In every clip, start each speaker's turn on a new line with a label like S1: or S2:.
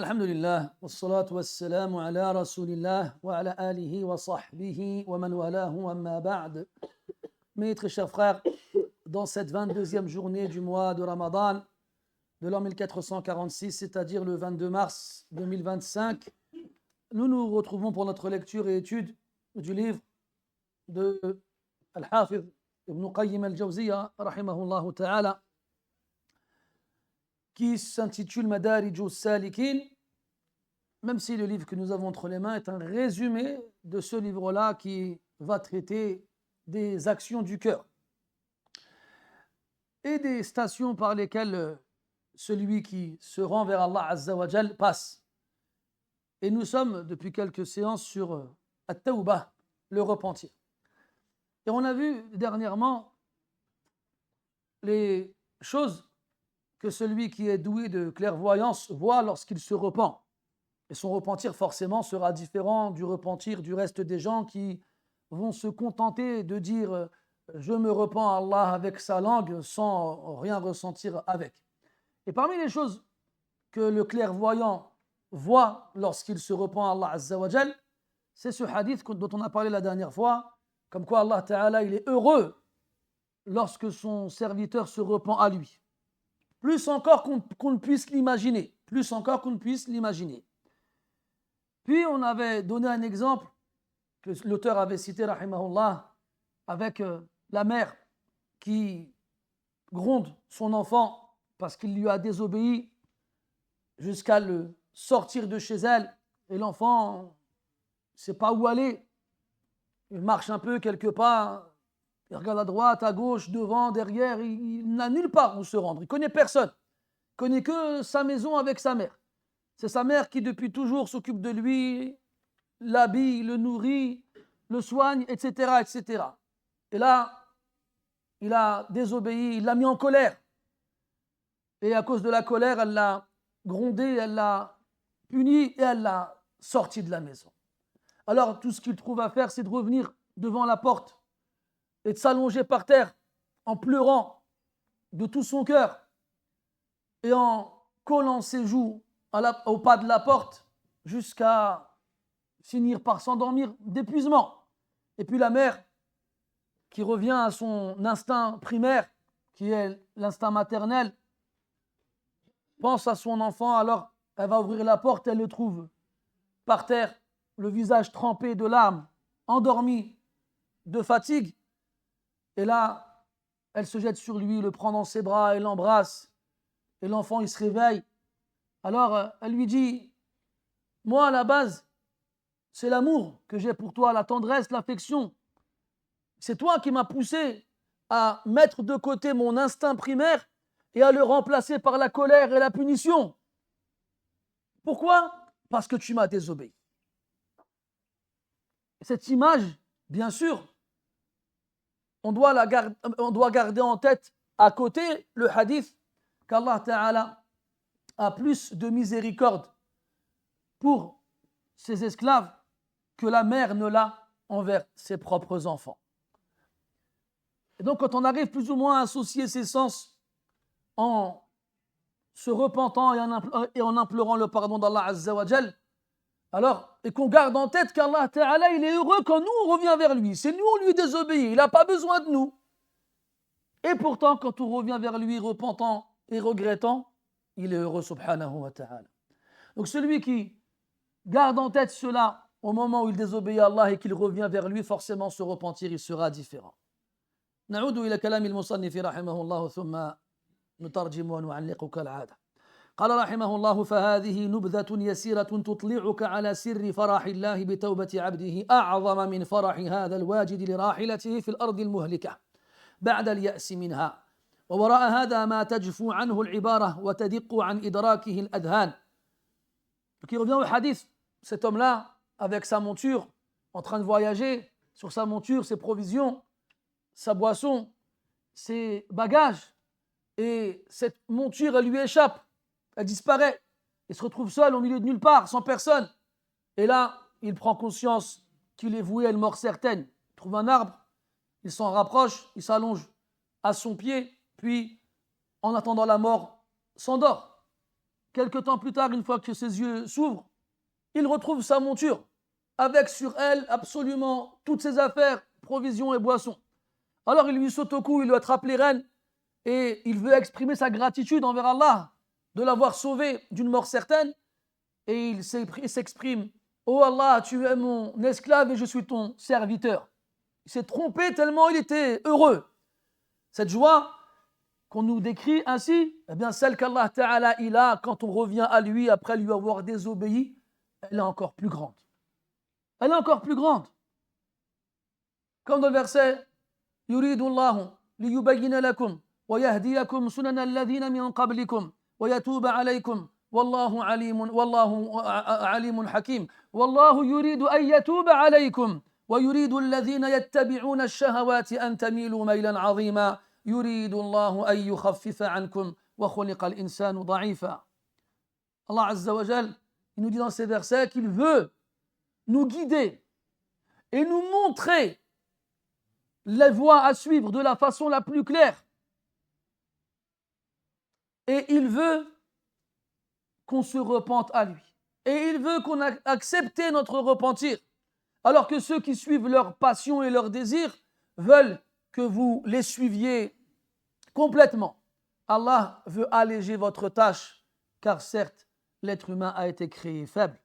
S1: Alhamdulillah, wassalatu wassalamu ala rasulillah wa ala alihi wa sahbihi wa man walahu amma ba'd. Mes très chers frères, dans cette 22e journée du mois de Ramadan de l'an 1446, c'est-à-dire le 22 mars 2025, nous nous retrouvons pour notre lecture et étude du livre de Al-Hafiz Ibn Qayyim al-Jawziyya, rahimahullah ta'ala, qui s'intitule Madarij al-Salikin, même si le livre que nous avons entre les mains est un résumé de ce livre-là qui va traiter des actions du cœur et des stations par lesquelles celui qui se rend vers Allah Azza wa Jal passe. Et nous sommes depuis quelques séances sur At-Tawbah, le repentir. Et on a vu dernièrement les choses que celui qui est doué de clairvoyance voit lorsqu'il se repent. Et son repentir forcément sera différent du repentir du reste des gens qui vont se contenter de dire « je me repens à Allah » avec sa langue sans rien ressentir avec. Et parmi les choses que le clairvoyant voit lorsqu'il se repent à Allah Azza wa Jal, c'est ce hadith dont on a parlé la dernière fois, comme quoi Allah Ta'ala il est heureux lorsque son serviteur se repent à lui. Plus encore qu'on ne puisse l'imaginer. Plus encore qu'on ne puisse l'imaginer. Puis on avait donné un exemple que l'auteur avait cité, rahimahullah, avec la mère qui gronde son enfant parce qu'il lui a désobéi jusqu'à le sortir de chez elle. Et l'enfant ne sait pas où aller. Il marche un peu quelque part. Il regarde à droite, à gauche, devant, derrière, il n'a nulle part où se rendre. Il ne connaît personne. Il ne connaît que sa maison avec sa mère. C'est sa mère qui depuis toujours s'occupe de lui, l'habille, le nourrit, le soigne, etc., etc. Et là, il a désobéi, il l'a mis en colère. Et à cause de la colère, elle l'a grondé, elle l'a puni et elle l'a sorti de la maison. Alors tout ce qu'il trouve à faire, c'est de revenir devant la porte et de s'allonger par terre en pleurant de tout son cœur et en collant ses joues au pas de la porte jusqu'à finir par s'endormir d'épuisement. Et puis la mère qui revient à son instinct primaire, qui est l'instinct maternel, pense à son enfant, alors elle va ouvrir la porte, elle le trouve par terre, le visage trempé de larmes, endormi de fatigue. Et là, elle se jette sur lui, le prend dans ses bras et l'embrasse. Et l'enfant, il se réveille. Alors, elle lui dit, moi, à la base, c'est l'amour que j'ai pour toi, la tendresse, l'affection. C'est toi qui m'as poussé à mettre de côté mon instinct primaire et à le remplacer par la colère et la punition. Pourquoi ? Parce que tu m'as désobéi. Cette image, bien sûr, on doit garder en tête à côté le hadith qu'Allah Ta'ala a plus de miséricorde pour ses esclaves que la mère ne l'a envers ses propres enfants. Et donc quand on arrive plus ou moins à associer ces sens en se repentant et en implorant le pardon d'Allah Azza wa Jal, alors, et qu'on garde en tête qu'Allah Ta'ala, il est heureux quand nous on revient vers lui. C'est nous, on lui désobéit, il n'a pas besoin de nous. Et pourtant, quand on revient vers lui repentant et regrettant, il est heureux subhanahu wa ta'ala. Donc celui qui garde en tête cela au moment où il désobéit à Allah et qu'il revient vers lui, forcément se repentir, il sera différent. نعود إلى كلام المصنف رحمه الله ثم نترجم ونعلق كالعادة. قال رحمه الله فهذه نبذة يسيرة تطلعك على سر فرح الله بتوبة عبده أعظم من فرح هذا الواجد لراحلته في الأرض المهلكة بعد اليأس منها ووراء هذا ما تجفو عنه العبارة وتدق عن إدراكه الأذهان. Donc il revient au hadith, cet homme-là avec sa monture en train de voyager, sur sa monture, ses provisions, sa boisson, ses bagages, et cette monture elle lui échappe, elle disparaît, il se retrouve seul au milieu de nulle part, sans personne, et là il prend conscience qu'il est voué à une mort certaine. Il trouve un arbre, il s'en rapproche, il s'allonge à son pied, puis en attendant la mort s'endort. quelque temps plus tard, une fois que ses yeux s'ouvrent, il retrouve sa monture, avec sur elle absolument toutes ses affaires, provisions et boissons. Alors il lui saute au cou, il lui attrape les rênes, et il veut exprimer sa gratitude envers Allah de l'avoir sauvé d'une mort certaine, et il s'exprime: Oh Allah, tu es mon esclave et je suis ton serviteur. Il s'est trompé tellement il était heureux. Cette joie qu'on nous décrit ainsi, eh bien celle qu'Allah Ta'ala il a quand on revient à lui après lui avoir désobéi, elle est encore plus grande. Elle est encore plus grande. Comme dans le verset: Yuridu Allahu liyubayyina lakum wa yahdiyakum sunana alladhina min qablikum wa yatuba alaykum wallahu alimun hakim. Wallahu yuridu an yatuba alaykum wa yuridu alladhina yattabi'una ash-shahawati an tamilu maylan 'azima. يريد الله أن يخفف عنكم وخلق الإنسان ضعيفا. Allah Azza wa Jal, il nous dit dans ces versets qu'il veut nous guider et nous montrer les voies à suivre de la façon la plus claire. Et il veut qu'on se repente à lui. Et il veut qu'on accepte notre repentir. Alors que ceux qui suivent leur passion et leurs désirs veulent que vous les suiviez complètement. Allah veut alléger votre tâche, car certes, l'être humain a été créé faible.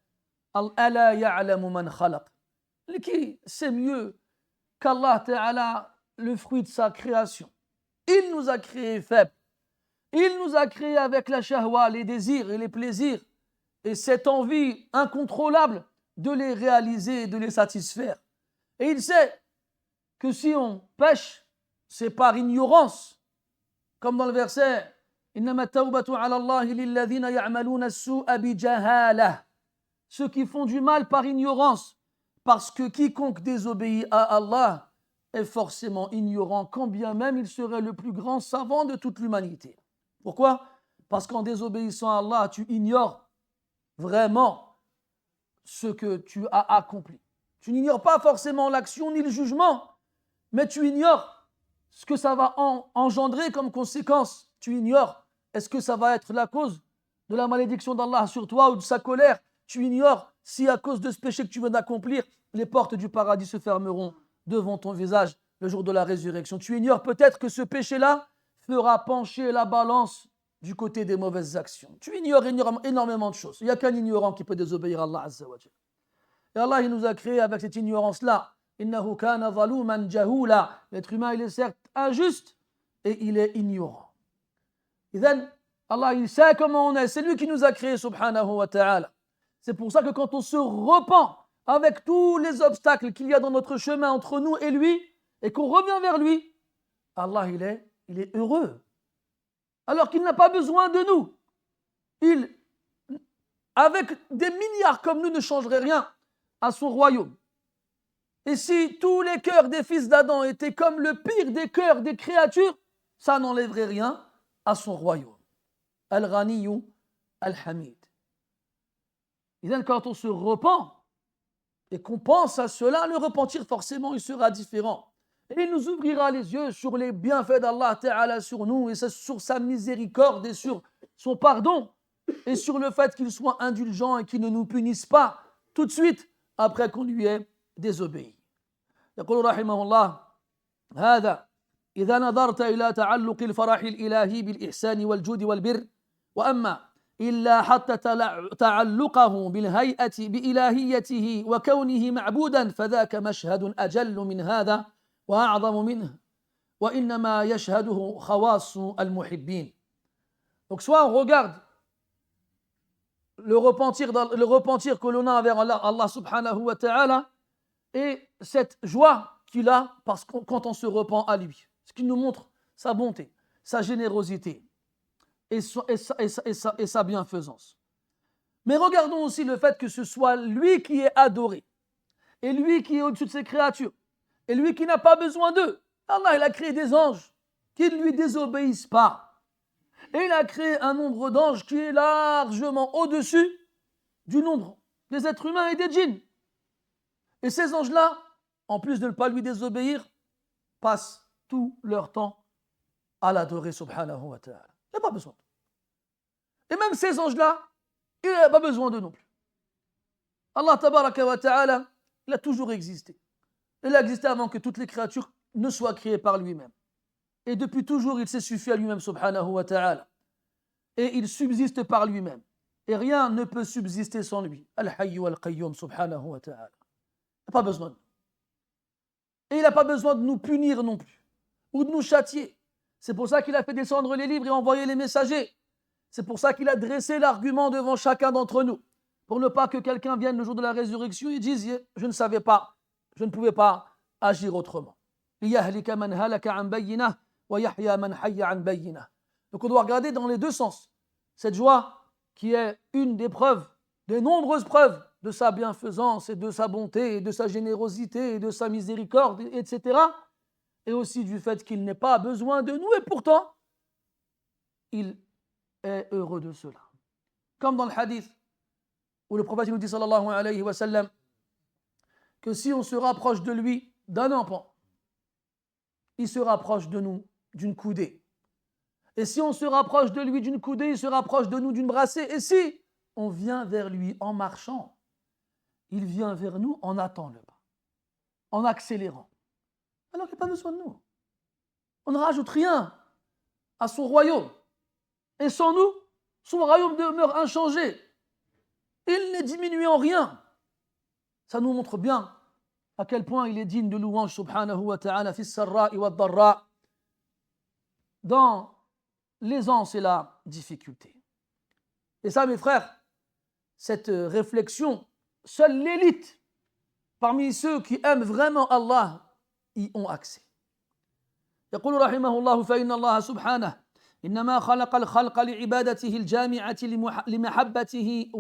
S1: Ala ya'lamu man khalaq. Qui sait mieux qu'Allah Ta'ala, le fruit de sa création? Il nous a créés faibles. Il nous a créés avec la shahwa, les désirs et les plaisirs, et cette envie incontrôlable de les réaliser et de les satisfaire. Et il sait que si on pêche, c'est par ignorance. Comme dans le verset: Innama tawbatu ala Allahi lilladhina ya'maluna as-su'a bi jahalah. Ceux qui font du mal par ignorance, parce que quiconque désobéit à Allah est forcément ignorant, quand bien même il serait le plus grand savant de toute l'humanité. Pourquoi? Parce qu'en désobéissant à Allah, tu ignores vraiment ce que tu as accompli. Tu n'ignores pas forcément l'action ni le jugement, mais tu ignores ce que ça va engendrer comme conséquence. Tu ignores, est-ce que ça va être la cause de la malédiction d'Allah sur toi ou de sa colère? Tu ignores si à cause de ce péché que tu viens d'accomplir, les portes du paradis se fermeront devant ton visage le jour de la résurrection. Tu ignores peut-être que ce péché-là fera pencher la balance du côté des mauvaises actions. Tu ignores énormément de choses. Il n'y a qu'un ignorant qui peut désobéir à Allah Azza wa Jalla. Et Allah, il nous a créés avec cette ignorance-là. Innahu kana zaluman jahula. L'être humain, il est certes injuste et il est ignorant. Et then, Allah, il sait comment on est. C'est lui qui nous a créés, subhanahu wa ta'ala. C'est pour ça que quand on se repent avec tous les obstacles qu'il y a dans notre chemin entre nous et lui, et qu'on revient vers lui, Allah, il est heureux. Alors qu'il n'a pas besoin de nous. Il, avec des milliards comme nous, ne changerait rien à son royaume. Et si tous les cœurs des fils d'Adam étaient comme le pire des cœurs des créatures, ça n'enlèverait rien à son royaume. Al-Ghaniyu Al-Hamid. Et donc, quand on se repent et qu'on pense à cela, le repentir forcément il sera différent. Et il nous ouvrira les yeux sur les bienfaits d'Allah Ta'ala sur nous et sur sa miséricorde et sur son pardon et sur le fait qu'il soit indulgent et qu'il ne nous punisse pas tout de suite après qu'on lui ait désobéi. يقول رحمه الله: هذا إذا نظرت إلى تعلق الفرح الإلهي بالإحسان والجود والبر، وأما إلا حتى تعلقه بالهيئة بإلهيته وكونه معبودا فذاك مشهد أجل من هذا وأعظم منه وإنما يشهده خواص المحبين. Donc soit on regarde le repentir que l'on a envers Allah subhanahu wa ta'ala et cette joie qu'il a parce que quand on se repent à lui, ce qui nous montre sa bonté, sa générosité et sa bienfaisance. Mais regardons aussi le fait que ce soit lui qui est adoré et lui qui est au-dessus de ses créatures et lui qui n'a pas besoin d'eux. Allah, il a créé des anges qui ne lui désobéissent pas. Et il a créé un nombre d'anges qui est largement au-dessus du nombre des êtres humains et des djinns. Et ces anges-là, en plus de ne pas lui désobéir, passent tout leur temps à l'adorer subhanahu wa ta'ala. Il n'y a pas besoin. Et même ces anges-là, il n'a pas besoin d'eux non plus. Allah tabaraka wa ta'ala, il a toujours existé. Il a existé avant que toutes les créatures ne soient créées par lui-même. Et depuis toujours, il s'est suffi à lui-même, subhanahu wa ta'ala. Et il subsiste par lui-même. Et rien ne peut subsister sans lui. Al-Hayyu al-Qayyum, subhanahu wa ta'ala. Il n'a pas besoin de nous. Et il n'a pas besoin de nous punir non plus, ou de nous châtier. C'est pour ça qu'il a fait descendre les livres et envoyer les messagers. C'est pour ça qu'il a dressé l'argument devant chacun d'entre nous, pour ne pas que quelqu'un vienne le jour de la résurrection et dise « Je ne savais pas, je ne pouvais pas agir autrement. » Donc on doit regarder dans les deux sens. Cette joie qui est une des preuves, des nombreuses preuves de sa bienfaisance et de sa bonté et de sa générosité et de sa miséricorde, etc. Et aussi du fait qu'il n'ait pas besoin de nous et pourtant, il est heureux de cela. Comme dans le hadith où le prophète nous dit sallallahu alayhi wa sallam que si on se rapproche de lui d'un empan, il se rapproche de nous d'une coudée. Et si on se rapproche de lui d'une coudée, il se rapproche de nous d'une brassée. Et si on vient vers lui en marchant, il vient vers nous en attendant le pas, en accélérant. Alors qu'il n'a pas besoin de nous. On ne rajoute rien à son royaume. Et sans nous, son royaume demeure inchangé. Il n'est diminué en rien. Ça nous montre bien à quel point il est digne de louange, subhanahu wa ta'ala, fi sarra'i wa dharra, dans l'aisance et la difficulté. Et ça, mes frères, cette réflexion, seule l'élite parmi ceux qui aiment vraiment Allah y ont accès. يقول رحمه الله فإن الله سبحانه إنما خلق الخلق لعبادته الجامعة لمحبته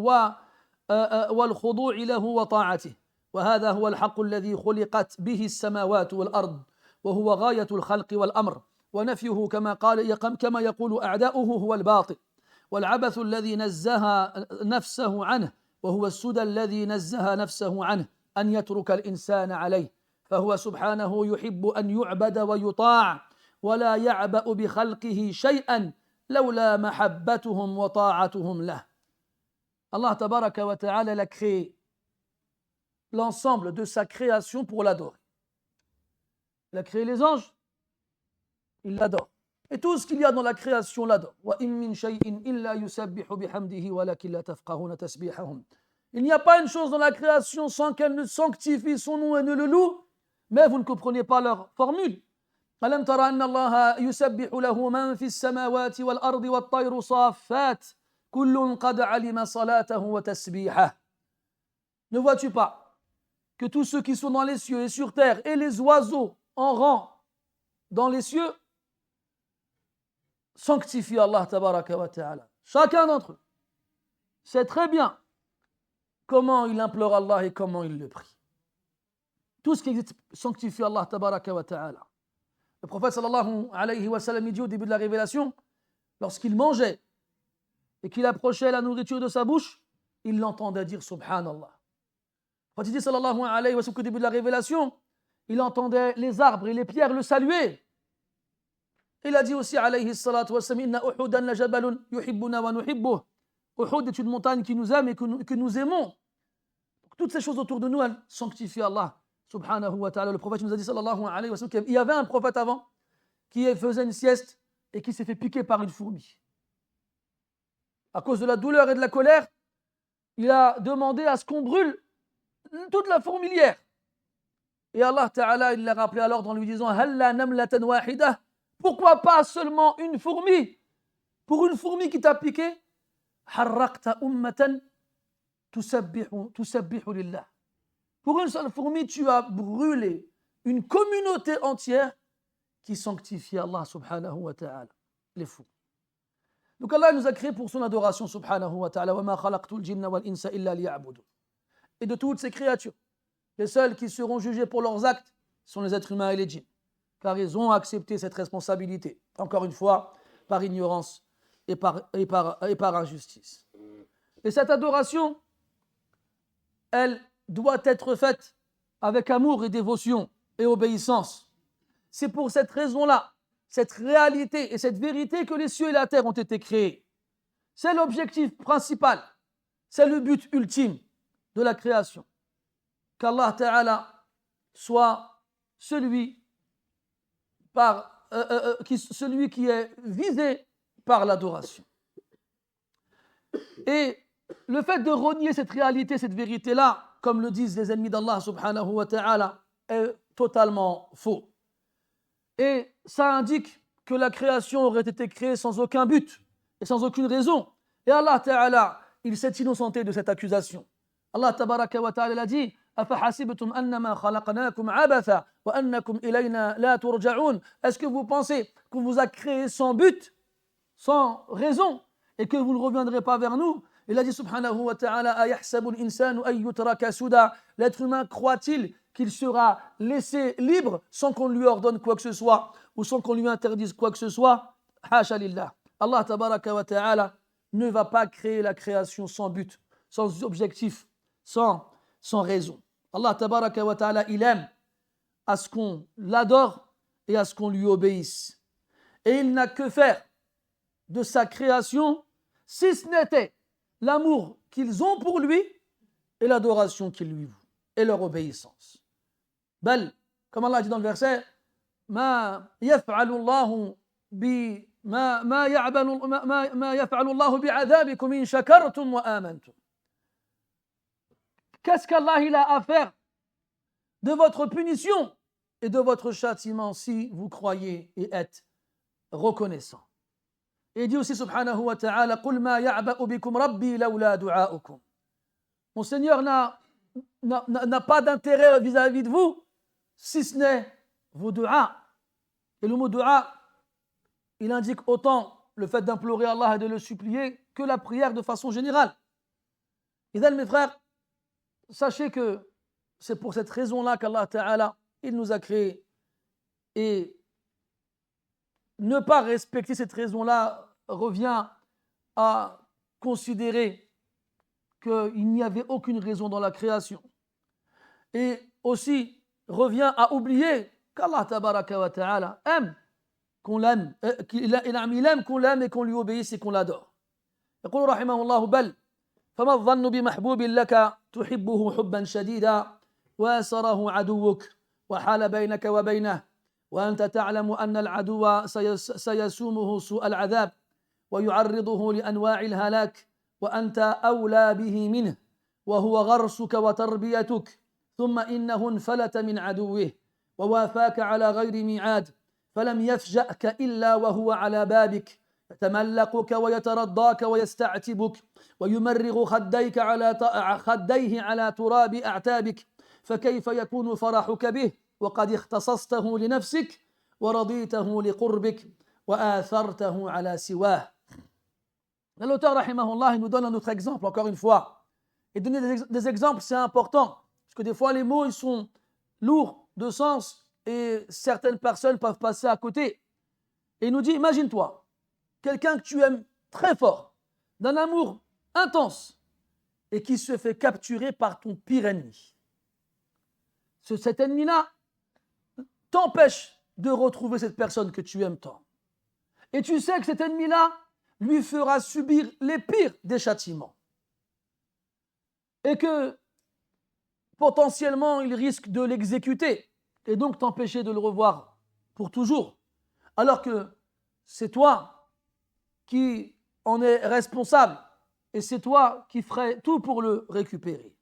S1: والخضوع له وطاعته وهذا هو الحق الذي خلقت به السماوات والأرض وهو غاية الخلق والأمر ونفيه كما يقول أعداؤه هو الباطل والعبث الذي نزه نفسه عنه وهو السدى الذي نزه نفسه عنه أن يترك الإنسان عليه فهو سبحانه يحب أن يعبد ويطاع ولا يعبأ بخلقه شيئا لولا محبتهم وطاعتهم له. Allah tabaraka wa ta'ala a créé l'ensemble de sa création pour l'adorer. Il a créé les anges, il l'adore. Et tout ce qu'il y a dans la création l'adore. وَإِن مِّن شَيْءٍ إِلَّا يُسَبِّحُ بِحَمْدِهِ وَلَكِنْ لَا تَفْقَهُونَ تَسْبِيحَهُمْ. Il n'y a pas une chose dans la création sans qu'elle ne sanctifie son nom et ne le loue, mais vous ne comprenez pas leur formule. أَلَمْ تَرَ أَنَّ اللَّهَ يُسَبِّحُ لَهُ مَنْ فِي السَّمَاوَاتِ وَالْأَرْضِ وَالطَّيْرُ صَافَّاتٍ كُلٌّ قَدْ عَلِمَ صَلَاتَهُ وَتَسْبِيحَهُ. Ne vois-tu pas que tous ceux qui sont dans les cieux et sur terre et les oiseaux en rang dans les cieux sanctifient Allah tabaraka wa ta'ala. Chacun d'entre eux sait très bien comment il implore Allah et comment il le prie. Tout ce qui existe sanctifie Allah tabaraka wa ta'ala. Le prophète sallallahu alayhi wa sallam dit au début de la révélation, lorsqu'il mangeait et qu'il approchait la nourriture de sa bouche, il l'entendait dire subhanallah. Quand il dit sallallahu alayhi wa sallam qu'au début de la révélation, il entendait les arbres et les pierres le saluer. Il a dit aussi alayhi salatu wa sallam inna uhudan la jabalun yuhibbuna wa nuhibbuh. Uhud est une montagne qui nous aime et que nous aimons. Toutes ces choses autour de nous, elles sanctifient Allah subhanahu wa ta'ala. Le prophète nous a dit sallallahu alayhi wa sallam qu'il y avait un prophète avant qui faisait une sieste et qui s'est fait piquer par une fourmi. À cause de la douleur et de la colère, il a demandé à ce qu'on brûle toute la fourmilière. Et Allah Ta'ala, il l'a rappelé à l'ordre en lui disant Halla namlatan wahida. Pourquoi pas seulement une fourmi? Pour une fourmi qui t'a piqué, harraqta ummatan tusabbihu lillah. Pour une seule fourmi, tu as brûlé une communauté entière qui sanctifie Allah subhanahu wa ta'ala. Les fous. Donc Allah nous a créés pour son adoration subhanahu wa ta'ala. Wa ma khalaqtul jinna wal insa illa liya'budun. Et de toutes ces créatures, les seuls qui seront jugés pour leurs actes sont les êtres humains et les djinns, car ils ont accepté cette responsabilité, encore une fois, par ignorance et par injustice. Et cette adoration, elle doit être faite avec amour et dévotion et obéissance. C'est pour cette raison-là, cette réalité et cette vérité que les cieux et la terre ont été créés. C'est l'objectif principal, c'est le but ultime de la création. Qu'Allah Ta'ala soit celui qui est visé par l'adoration. Et le fait de renier cette réalité, cette vérité-là, comme le disent les ennemis d'Allah subhanahu wa ta'ala, est totalement faux. Et ça indique que la création aurait été créée sans aucun but et sans aucune raison. Et Allah Ta'ala, il s'est innocenté de cette accusation. Allah Tabaraka wa Ta'ala a dit أَفَحَسِبْتُمْ أَنَّمَا خَلَقْنَاكُمْ عَبَثًا وَأَنَّكُمْ إِلَيْنَا لَا تُرْجَعُونَ. Est-ce que vous pensez qu'on vous a créé sans but, sans raison, et que vous ne reviendrez pas vers nous? Il a dit subhanahu wa ta'ala أَيَحْسَبُ الْإِنسَانُ أَن يُتْرَكَ سُدًى. L'être humain croit-il qu'il sera laissé libre sans qu'on lui ordonne quoi que ce soit ou sans qu'on lui interdise quoi que ce soit? Hasha lillah. Allah tabaraka wa ta'ala ne va pas créer la création sans but, sans objectif, sans raison. Allah tabaraka wa ta'ala, il aime à ce qu'on l'adore et à ce qu'on lui obéisse. Et il n'a que faire de sa création si ce n'était l'amour qu'ils ont pour lui et l'adoration qu'ils lui vouent et leur obéissance. Bel, comme Allah dit dans le verset, ما يفعل الله ما يفعل الله بعذابكم إن شكرتم وآمنتم. Qu'est-ce qu'Allah il a à faire de votre punition et de votre châtiment si vous croyez et êtes reconnaissants? Et il dit aussi subhanahu wa ta'ala قُلْ مَا يَعْبَأُ بِكُمْ رَبِّي لَوْلَا دُعَاؤُكُمْ. Mon Seigneur n'a pas d'intérêt vis-à-vis de vous si ce n'est vos du'a. Et le mot du'a, il indique autant le fait d'implorer Allah et de le supplier que la prière de façon générale. Et donc, mes frères, sachez que c'est pour cette raison-là qu'Allah Ta'ala, il nous a créés. Et ne pas respecter cette raison-là revient à considérer qu'il n'y avait aucune raison dans la création. Et aussi revient à oublier qu'Allah Tabaraka wa Ta'ala aime qu'on l'aime, il aime qu'on l'aime et qu'on lui obéisse et qu'on l'adore. يقول رحمه الله بل فما الظن بمحبوب لك تحبه حبا شديدا واسره عدوك وحال بينك وبينه وأنت تعلم أن العدو سيسومه سوء العذاب ويعرضه لأنواع الهلاك وأنت أولى به منه وهو غرسك وتربيتك ثم إنه انفلت من عدوه ووافاك على غير ميعاد فلم يفجأك إلا وهو على بابك يتملقك ويترضاك ويستعتبك ويمرغ خديه على تراب أعتابك فكيف يكون فرحك به وقد اختصصته لنفسك ورضيته لقربك وآثرته على سواه. L'auteur rahimahullah, il nous donne un autre exemple encore une fois. Et donner des exemples, c'est important parce que des fois les mots ils sont lourds de sens et certaines personnes peuvent passer à côté. Et il nous dit, imagine-toi, quelqu'un que tu aimes très fort, d'un amour intense, et qui se fait capturer par ton pire ennemi. Cet ennemi-là t'empêche de retrouver cette personne que tu aimes tant. Et tu sais que cet ennemi-là lui fera subir les pires des châtiments. Et que potentiellement il risque de l'exécuter et donc t'empêcher de le revoir pour toujours. Alors que c'est toi qui en es responsable et c'est toi qui ferais tout pour le récupérer.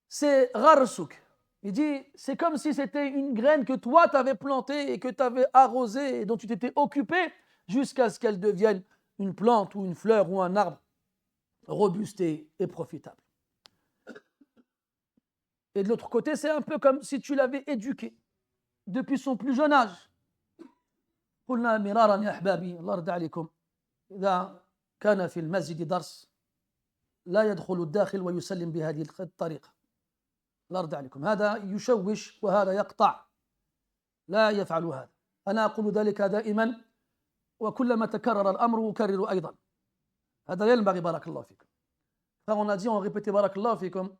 S1: C'est Gharsouk. Il dit, c'est comme si c'était une graine que toi t'avais plantée et que tu avais arrosée et dont tu t'étais occupé jusqu'à ce qu'elle devienne une plante ou une fleur ou un arbre robuste et profitable. Et de l'autre côté, c'est un peu comme si tu l'avais éduqué depuis son plus jeune âge. قلنا مرارا يا أحبابي الله يرضى عليكم إذا كان في المسجد درس لا يدخل الداخل ويسلم بهذه الطريقة الله يرضى عليكم هذا يشوش وهذا يقطع لا يفعل هذا أنا أقول ذلك دائما وكلما تكرر الأمر أكرر أيضا هذا لا ينبغي بارك الله فيكم. On a dit, on répétait بارك الله فيكم.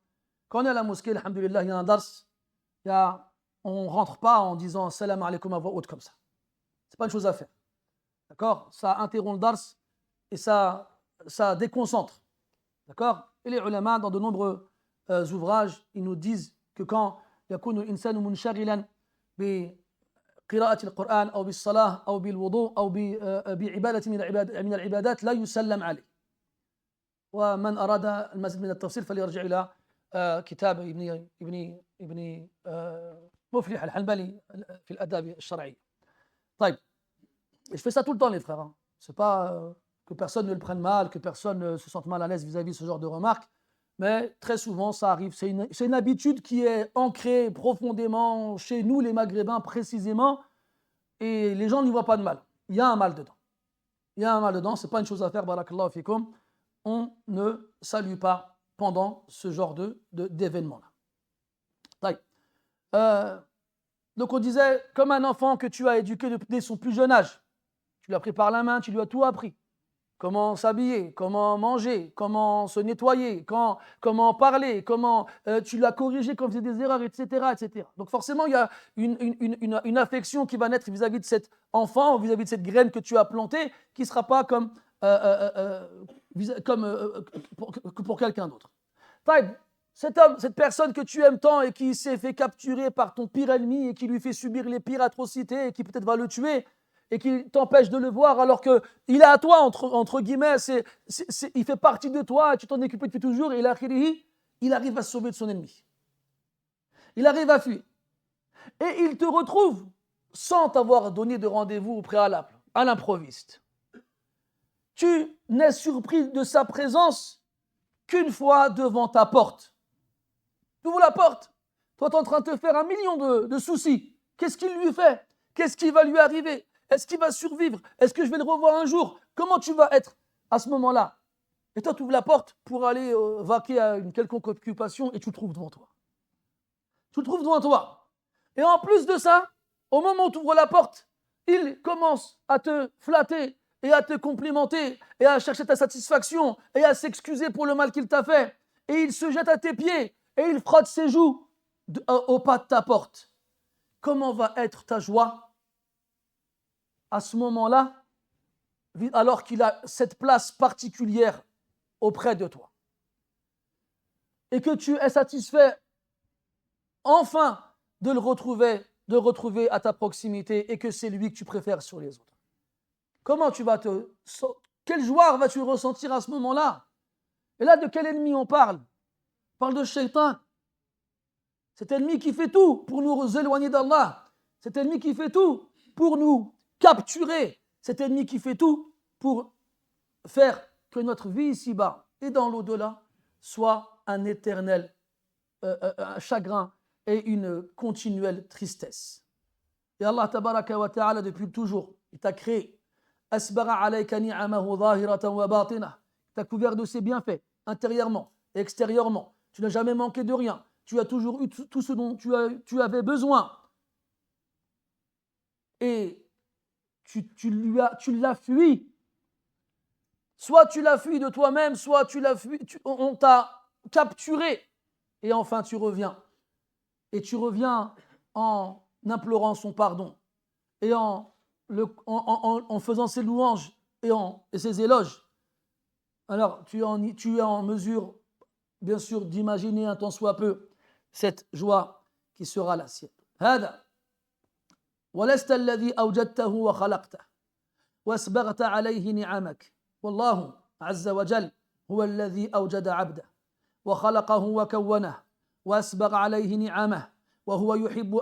S1: Quand on est à la mosquée, alhamdoulilah, il y a un dars, on ne rentre pas en disant salam alaikum à voix haute comme ça. Ce n'est pas une chose à faire. D'accord? Ça interrompt le dars et ça déconcentre. D'accord? Et les ulama, dans de nombreux ouvrages, ils nous disent que quand يكون الإنسان منشغلا بقراءة القرآن أو بالصلاة أو بالوضوء أو بعبادة من العبادات لا يسلم عليه. ومن أراد المزيد من التفصيل فليرجع إلى كتاب ابن مفلح الحنبلي في الآداب الشرعية. طيب, et je fais ça tout le temps les frères, hein. C'est pas que personne ne le prenne mal, que personne ne se sente mal à l'aise vis-à-vis de ce genre de remarques, mais très souvent ça arrive. C'est une habitude qui est ancrée profondément chez nous les Maghrébins précisément, et les gens n'y voient pas de mal. Il y a un mal dedans. Il y a un mal dedans, c'est pas une chose à faire, barakallahu fikum. On ne salue pas pendant ce genre d'événement-là. Donc on disait, comme un enfant que tu as éduqué dès son plus jeune âge, tu l'as pris par la main, tu lui as tout appris. Comment s'habiller, comment manger, comment se nettoyer, comment parler, comment tu l'as corrigé quand il faisait des erreurs, etc., etc. Donc forcément, il y a une affection qui va naître vis-à-vis de cet enfant, vis-à-vis de cette graine que tu as plantée, qui ne sera pas comme pour quelqu'un d'autre. Cet homme, cette personne que tu aimes tant et qui s'est fait capturer par ton pire ennemi et qui lui fait subir les pires atrocités et qui peut-être va le tuer et qui t'empêche de le voir alors qu'il est à toi, entre guillemets, il fait partie de toi et tu t'en occupes depuis toujours, et il arrive à se sauver de son ennemi. Il arrive à fuir. Et il te retrouve sans t'avoir donné de rendez-vous au préalable, à l'improviste. Tu n'es surpris de sa présence qu'une fois devant ta porte. Tu ouvres la porte. Toi, tu es en train de te faire un million de soucis. Qu'est-ce qu'il lui fait? Qu'est-ce qui va lui arriver? Est-ce qu'il va survivre? Est-ce que je vais le revoir un jour? Comment tu vas être à ce moment-là? Et toi, tu ouvres la porte pour aller vaquer à une quelconque occupation et tu le trouves devant toi. Tu le trouves devant toi. Et en plus de ça, au moment où tu ouvres la porte, il commence à te flatter et à te complimenter et à chercher ta satisfaction et à s'excuser pour le mal qu'il t'a fait. Et il se jette à tes pieds et il frotte ses joues au pas de ta porte. Comment va être ta joie à ce moment-là, alors qu'il a cette place particulière auprès de toi? Et que tu es satisfait enfin de le retrouver à ta proximité et que c'est lui que tu préfères sur les autres. Comment tu vas quelle joie vas-tu ressentir à ce moment-là? Et là, de quel ennemi on parle? On parle de Shaitan. Cet ennemi qui fait tout pour nous éloigner d'Allah. Cet ennemi qui fait tout pour nous capturer. Cet ennemi qui fait tout pour faire que notre vie ici-bas et dans l'au-delà soit un éternel un chagrin et une continuelle tristesse. Et Allah tabaraka wa ta'ala, depuis toujours, il t'a créé. Asbara alayka ni'amahu zahiratan wa batinah. Il t'a couvert de ses bienfaits, intérieurement et extérieurement. Tu n'as jamais manqué de rien. Tu as toujours eu tout ce dont tu avais besoin. Et tu l'as fui. Soit tu l'as fui de toi-même, soit on t'a capturé. Et enfin tu reviens. Et tu reviens en implorant son pardon. Et en faisant ses louanges et ses éloges. Alors tu es en mesure, bien sûr, d'imaginer un tant soit peu cette joie qui sera la sienne. هذا ولست الذي أوجدته وخلقته وأسبغت عليه نعمك والله عز وجل هو الذي أوجد عبده وخلقه وكونه وأسبغ عليه نعمه وهو يحب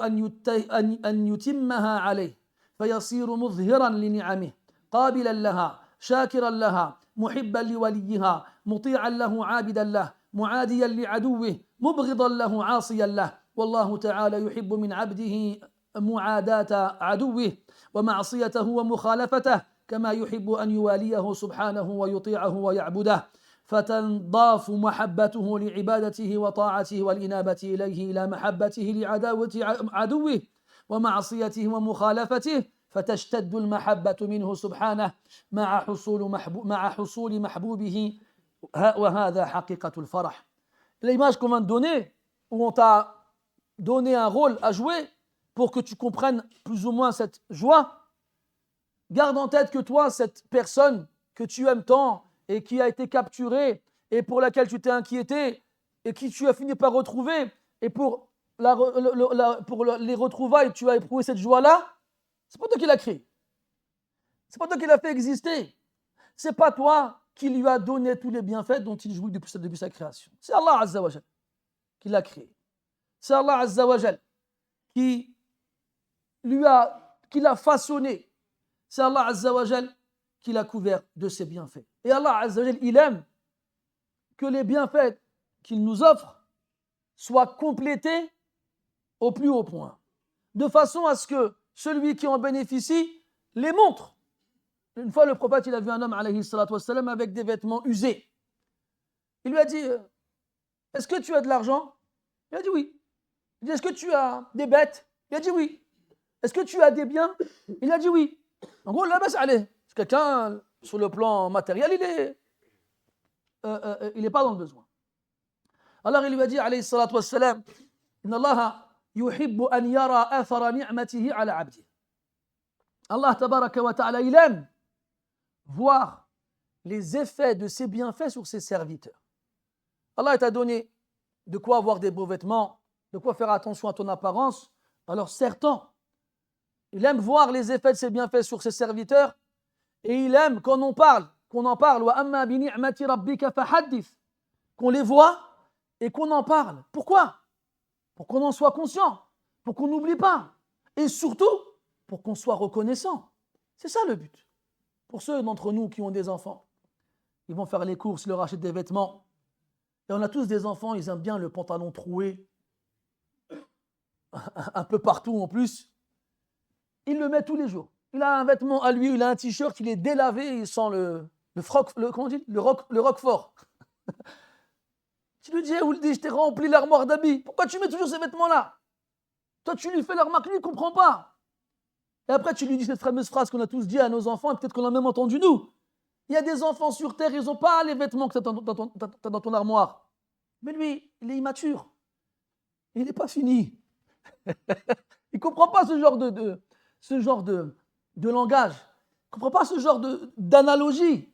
S1: أن يتمها عليه فيصير مظهرا لنعمه قابلا لها شاكرا لها محبا لوليها مطيعا له عابدا له معاديا لعدوه مبغضا له عاصيا له والله تعالى يحب من عبده معاداة عدوه ومعصيته ومخالفته كما يحب أن يواليه سبحانه ويطيعه ويعبده فتنضاف محبته لعبادته وطاعته والإنابة إليه إلى محبته لعداوة عدوه ومعصيته ومخالفته فتشتد المحبة منه سبحانه مع حصول محبوبه وهذا حقيقة الفرح. L'image qu'on vient de donner, où on t'a donné un rôle à jouer pour que tu comprennes plus ou moins cette joie, garde en tête que toi, cette personne que tu aimes tant et qui a été capturée et pour laquelle tu t'es inquiété et qui tu as fini par retrouver et pour les retrouvailles, tu as éprouvé cette joie-là, c'est pas toi qui l'as créé. C'est pas toi qui l'as fait exister. C'est pas toi qui lui a donné tous les bienfaits dont il jouit depuis sa création. C'est Allah Azza wa Jal qui l'a créé. C'est Allah Azza wa Jal qui l'a façonné. C'est Allah Azza wa Jal qui l'a couvert de ses bienfaits. Et Allah Azza wa Jal, il aime que les bienfaits qu'il nous offre soient complétés au plus haut point, de façon à ce que celui qui en bénéficie les montre. Une fois, le prophète, il a vu un homme, alayhi salatu wassalam, avec des vêtements usés. Il lui a dit, est-ce que tu as de l'argent? Il a dit oui. Il dit, est-ce que tu as des bêtes? Il a dit oui. Est-ce que tu as des biens? Il a dit oui. En gros, là-bas, c'est quelqu'un, sur le plan matériel, il n'est pas dans le besoin. Alors il lui a dit, alayhi salatu wassalam, inna Allah yuhibbu an yara athara ni'matihi ala abdi. Allah tabaraka wa ta'ala, il aime voir les effets de ses bienfaits sur ses serviteurs. Allah t'a donné de quoi avoir des beaux vêtements, de quoi faire attention à ton apparence. Alors certain, il aime voir les effets de ses bienfaits sur ses serviteurs et il aime qu'on en parle. Wa amma bi ni'mati rabbika fahaddith. Qu'on les voit et qu'on en parle. Pourquoi? Pour qu'on en soit conscient, pour qu'on n'oublie pas et surtout pour qu'on soit reconnaissant. C'est ça le but. Pour ceux d'entre nous qui ont des enfants, ils vont faire les courses, ils leur achètent des vêtements. Et on a tous des enfants, ils aiment bien le pantalon troué, un peu partout en plus. Il le met tous les jours. Il a un vêtement à lui, il a un t-shirt, il est délavé, il sent le roquefort. Tu lui dis, Ouldi, je t'ai rempli l'armoire d'habits. Pourquoi tu mets toujours ces vêtements-là? Toi, tu lui fais la remarque, lui, il ne comprend pas. Et après, tu lui dis cette fameuse phrase qu'on a tous dit à nos enfants, et peut-être qu'on l'a même entendu nous. Il y a des enfants sur terre, ils n'ont pas les vêtements que tu as dans ton armoire. Mais lui, il est immature. Il n'est pas fini. Il ne comprend pas ce genre de langage. Il ne comprend pas ce genre d'analogie.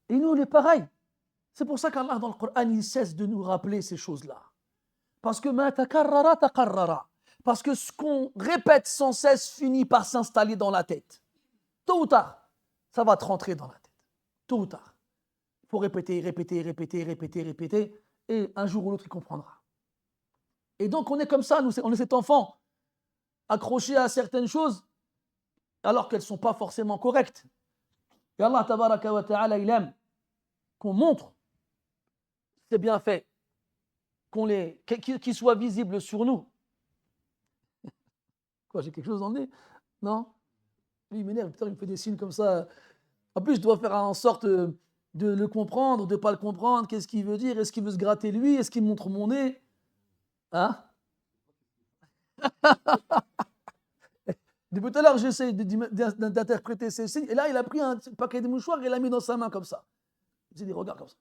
S1: Et nous, on est pareil. C'est pour ça qu'Allah, dans le Coran, il cesse de nous rappeler ces choses-là. Parce que ma takarrara takarrara. Parce que ce qu'on répète sans cesse finit par s'installer dans la tête. Tôt ou tard, ça va te rentrer dans la tête. Tôt ou tard. Il faut répéter, et un jour ou l'autre, il comprendra. Et donc, on est comme ça, on est cet enfant, accroché à certaines choses, alors qu'elles ne sont pas forcément correctes. Et Allah, tabaraka wa ta'ala, il aime qu'on montre ses bienfaits, qu'ils soient visibles sur nous. Quoi, j'ai quelque chose dans le nez? Non? Lui, il m'énerve, putain, il me fait des signes comme ça. En plus, je dois faire en sorte de le comprendre, de ne pas le comprendre. Qu'est-ce qu'il veut dire? Est-ce qu'il veut se gratter lui? Est-ce qu'il montre mon nez? Hein? Depuis tout à l'heure, j'essaie d'interpréter ces signes. Et là, il a pris un paquet de mouchoirs et l'a mis dans sa main comme ça. J'ai dit, regarde comme ça.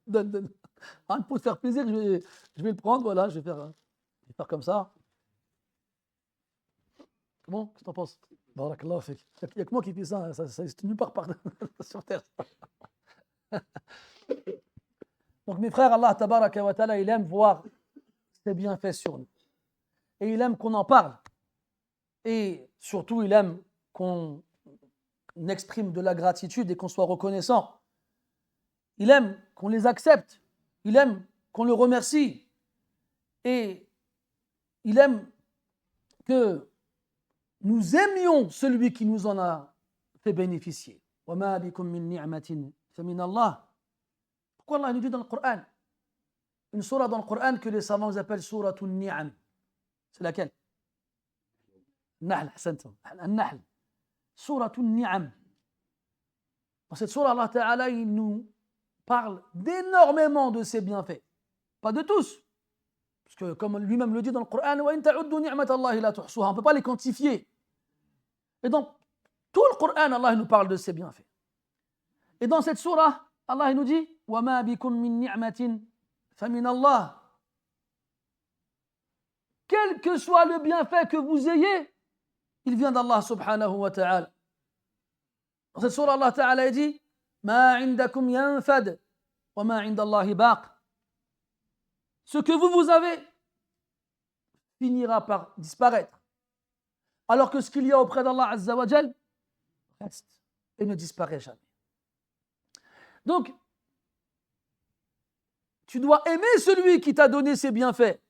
S1: Donne. Pour te faire plaisir, je vais le prendre, voilà, je vais faire comme ça. Comment? Qu'est-ce que t'en penses? Barakallah fik. Il n'y a que moi qui fais ça, ça existe nulle part sur terre. Donc mes frères, Allah tabaraka wa ta'ala, il aime voir ses bienfaits sur nous. Et il aime qu'on en parle. Et surtout, il aime qu'on exprime de la gratitude et qu'on soit reconnaissant. Il aime qu'on les accepte. Il aime qu'on le remercie. Et il aime que nous aimions celui qui nous en a fait bénéficier. وَمَا بِكُم مِّن نِعْمَةٍ فَمِنَ اللَّهِ. Pourquoi Allah nous dit dans le Coran? Une sourate dans le Coran que les savants appellent sourate Ni'am. C'est laquelle? Nahl, Nahl. Sourate Ni'am. Dans cette sourate, Allah Ta'ala, il nous parle d'énormément de ses bienfaits. Pas de tous. Parce que comme lui-même le dit dans le Coran, on ne peut pas les quantifier. Et donc, tout le Coran, Allah nous parle de ses bienfaits. Et dans cette sourate, Allah nous dit وَمَا بِكُم مِّن نِعْمَةٍ فَمِنَ اللَّهِ. Quel que soit le bienfait que vous ayez, il vient d'Allah subhanahu wa ta'ala. Dans cette sourate, Allah ta'ala dit Ma indakum yanfad wa ma indallahi baq. Ce que vous avez finira par disparaître. Alors que ce qu'il y a auprès d'Allah Azza wa Jal reste et ne disparaît jamais. Donc, tu dois aimer celui qui t'a donné ses bienfaits.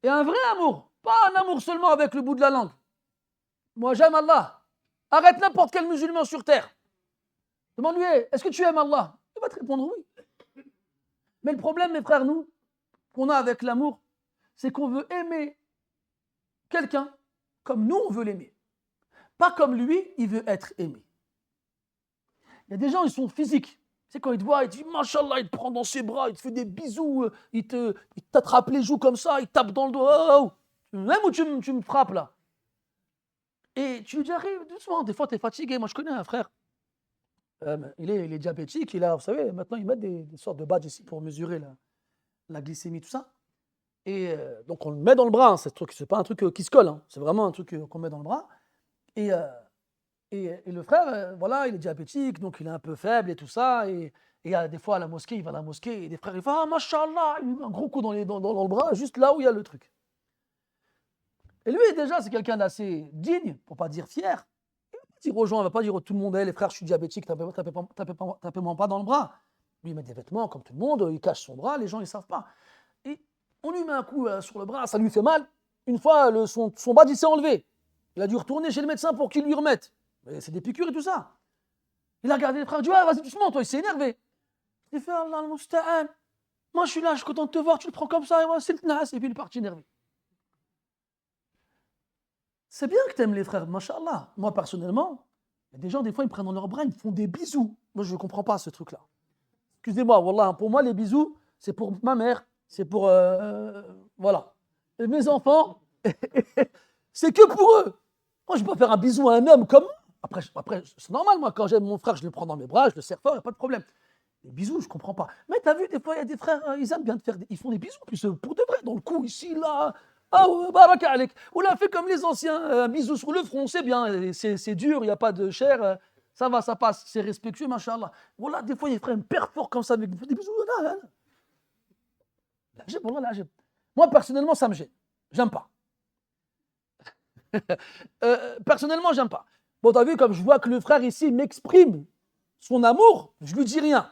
S1: Et un vrai amour, pas un amour seulement avec le bout de la langue. Moi, j'aime Allah. Arrête n'importe quel musulman sur terre. Demande-lui, est-ce que tu aimes Allah? Il va te répondre oui. Mais le problème, mes frères, nous, qu'on a avec l'amour, c'est qu'on veut aimer quelqu'un comme nous, on veut l'aimer. Pas comme lui, il veut être aimé. Il y a des gens, ils sont physiques. C'est quand il te voit, il te dit, Mashallah, il te prend dans ses bras, il te fait des bisous, il t'attrape les joues comme ça, il tape dans le dos. Oh, oh. Même où tu me frappes là. Et tu lui dis, arrive doucement, des fois tu es fatigué. Moi je connais un frère, il est diabétique, vous savez, maintenant ils mettent des sortes de badges ici pour mesurer la glycémie, tout ça. Et donc on le met dans le bras, hein, c'est pas un truc qui se colle, hein, c'est vraiment un truc qu'on met dans le bras. Et le frère, voilà, il est diabétique, donc il est un peu faible et tout ça. Et des fois à la mosquée, il va à la mosquée et des frères, ils font, ah, mashallah, il met un gros coup dans le bras, juste là où il y a le truc. Et lui, déjà, c'est quelqu'un d'assez digne, pour pas dire fier. Il va pas dire aux gens, il va pas dire à tout le monde, hey, les frères, je suis diabétique, tapez-moi pas dans le bras. Lui, il met des vêtements comme tout le monde, il cache son bras, les gens, ils savent pas. Et on lui met un coup sur le bras, ça lui fait mal. Une fois, son badge, il s'est enlevé. Il a dû retourner chez le médecin pour qu'il lui remette. Mais c'est des piqûres et tout ça. Il a regardé les frères, il dit, ah, vas-y doucement, toi, il s'est énervé. Il fait, Allah al-Musta'an. Moi, je suis là, je suis content de te voir, tu le prends comme ça, et moi, c'est le tnas. Et puis il est parti énervé. C'est bien que tu aimes les frères, mashallah. Moi, personnellement, il y a des gens, des fois, ils me prennent dans leurs bras, ils me font des bisous. Moi, je ne comprends pas ce truc-là. Excusez-moi, wallah, pour moi, les bisous, c'est pour ma mère, c'est pour, voilà. Et mes enfants, c'est que pour eux. Moi, je ne peux pas faire un bisou à un homme comme moi. Après, c'est normal, moi, quand j'aime mon frère, je le prends dans mes bras, je le serre fort, il n'y a pas de problème. Les bisous, je ne comprends pas. Mais tu as vu, des fois, il y a des frères, ils aiment bien te faire, ils font des bisous, plus pour de vrai, dans le cou, ici, là. Ah, baraka alek. Ou là, fait comme les anciens, un bisou sur le front, c'est bien, c'est dur, il n'y a pas de chair, ça va, ça passe, c'est respectueux, machallah. Voilà, des fois, il y a des frères hyper forts comme ça, avec des bisous, là. Moi, personnellement, ça me gêne. J'aime pas. Personnellement, j'aime pas. Bon, t'as vu, comme je vois que le frère ici m'exprime son amour, je lui dis rien.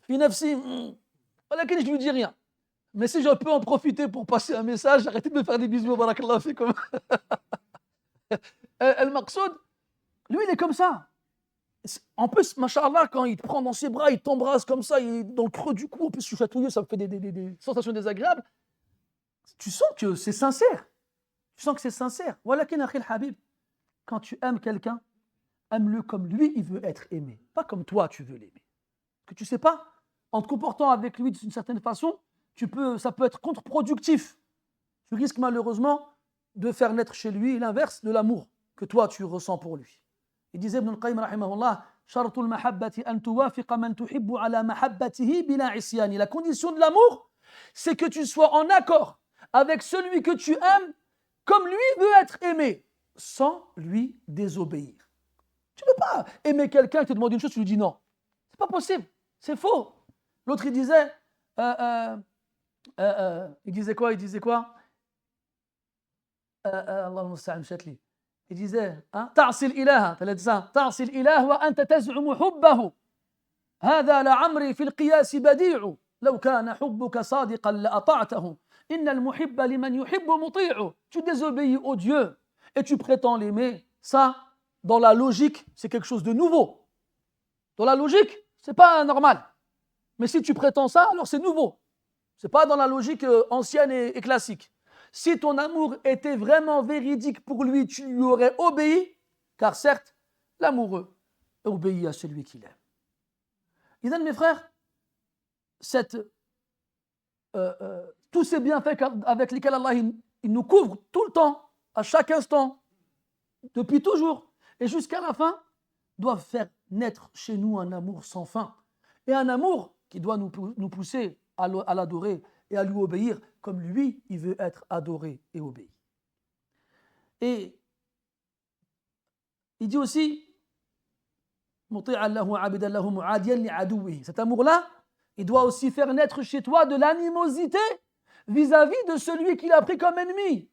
S1: Finafsi, voilà que je lui dis rien. Mais si je peux en profiter pour passer un message, arrêtez de me faire des bisous, barakallah fikum. El-Maqsoud, lui, il est comme ça. En plus, machallah, quand il te prend dans ses bras, il t'embrasse comme ça, il est dans le creux du cou, en plus, je suis chatouilleux, ça me fait des sensations désagréables. Tu sens que c'est sincère. Tu sens que c'est sincère. Voilà qu'un akhil habib. Quand tu aimes quelqu'un, aime-le comme lui, il veut être aimé. Pas comme toi, tu veux l'aimer. Que tu sais pas, en te comportant avec lui d'une certaine façon, ça peut être contre-productif. Tu risques malheureusement de faire naître chez lui l'inverse de l'amour que toi, tu ressens pour lui. Il disait Ibn al-Qayyim, rahimahullah, شرط المحبة أن توافق من تحب على محبته بلا عصيان. La condition de l'amour, c'est que tu sois en accord avec celui que tu aimes comme lui veut être aimé, sans lui désobéir. Tu ne peux pas aimer quelqu'un qui te demande une chose, tu lui dis non. C'est pas possible, c'est faux. L'autre, il disait quoi? Allah al-Musta'an chatli. Il disait تعصي الإله تعصي الإله وأنت تزعم حبه هذا لعمري في القياس بديع لو كان حبك صادقا لأطعته إن المحب لمن يحب مطيع. Tu désobéis au Dieu et tu prétends l'aimer. Ça, dans la logique, c'est quelque chose de nouveau. Dans la logique, c'est pas normal. Mais si tu prétends ça, alors c'est nouveau. C'est pas dans la logique ancienne et classique. Si ton amour était vraiment véridique pour lui, tu lui aurais obéi, car certes, l'amoureux obéit à celui qu'il aime. Idem, mes frères, tous ces bienfaits avec lesquels Allah il nous couvre tout le temps, à chaque instant, depuis toujours et jusqu'à la fin, doivent faire naître chez nous un amour sans fin. Et un amour qui doit nous pousser à l'adorer et à lui obéir comme lui, il veut être adoré et obéi. Et il dit aussi, cet amour-là, il doit aussi faire naître chez toi de l'animosité vis-à-vis de celui qu'il a pris comme ennemi.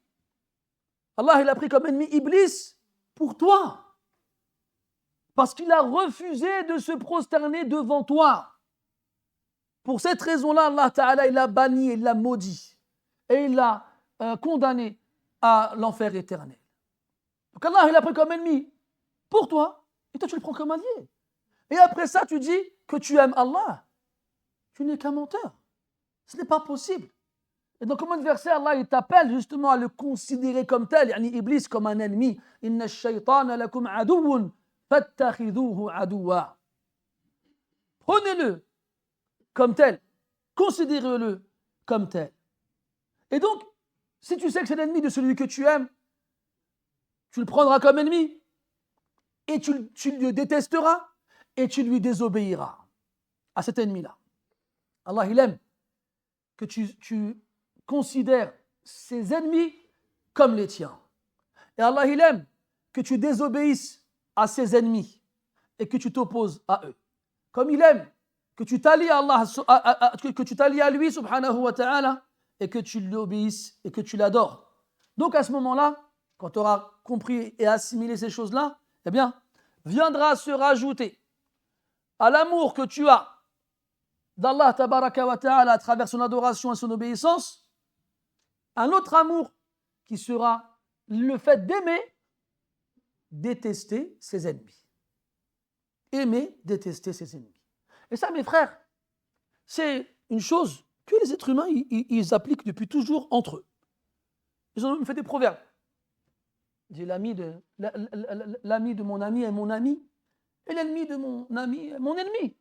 S1: Allah, il a pris comme ennemi Iblis pour toi. Parce qu'il a refusé de se prosterner devant toi. Pour cette raison-là, Allah Ta'ala, il l'a banni, il l'a maudit. Et il l'a condamné à l'enfer éternel. Donc Allah, il a pris comme ennemi pour toi. Et toi, tu le prends comme allié. Et après ça, tu dis que tu aimes Allah. Tu n'es qu'un menteur. Ce n'est pas possible. Et donc, comme un verset, Allah, il t'appelle justement à le considérer comme tel, yani Iblis comme un ennemi. Inna ash-shaytana lakum aduwwun fattakhidhuhu aduwwa. Prenez-le comme tel. Considérez-le comme tel. Et donc, si tu sais que c'est l'ennemi de celui que tu aimes, tu le prendras comme ennemi et tu le détesteras et tu lui désobéiras à cet ennemi-là. Allah, il aime que tu considères ses ennemis comme les tiens. Et Allah, il aime que tu désobéisses à ses ennemis et que tu t'opposes à eux. Comme il aime que tu t'allies à Allah, que tu t'allies à lui, subhanahu wa ta'ala, et que tu lui obéisses et que tu l'adores. Donc à ce moment-là, quand tu auras compris et assimilé ces choses-là, eh bien, viendra se rajouter à l'amour que tu as d'Allah tabaraka wa ta'ala à travers son adoration et son obéissance, un autre amour qui sera le fait d'aimer, détester ses ennemis. Aimer, détester ses ennemis. Et ça, mes frères, c'est une chose que les êtres humains, ils appliquent depuis toujours entre eux. Ils ont même fait des proverbes. L'ami de mon ami est mon ami, et l'ennemi de mon ami est mon ennemi.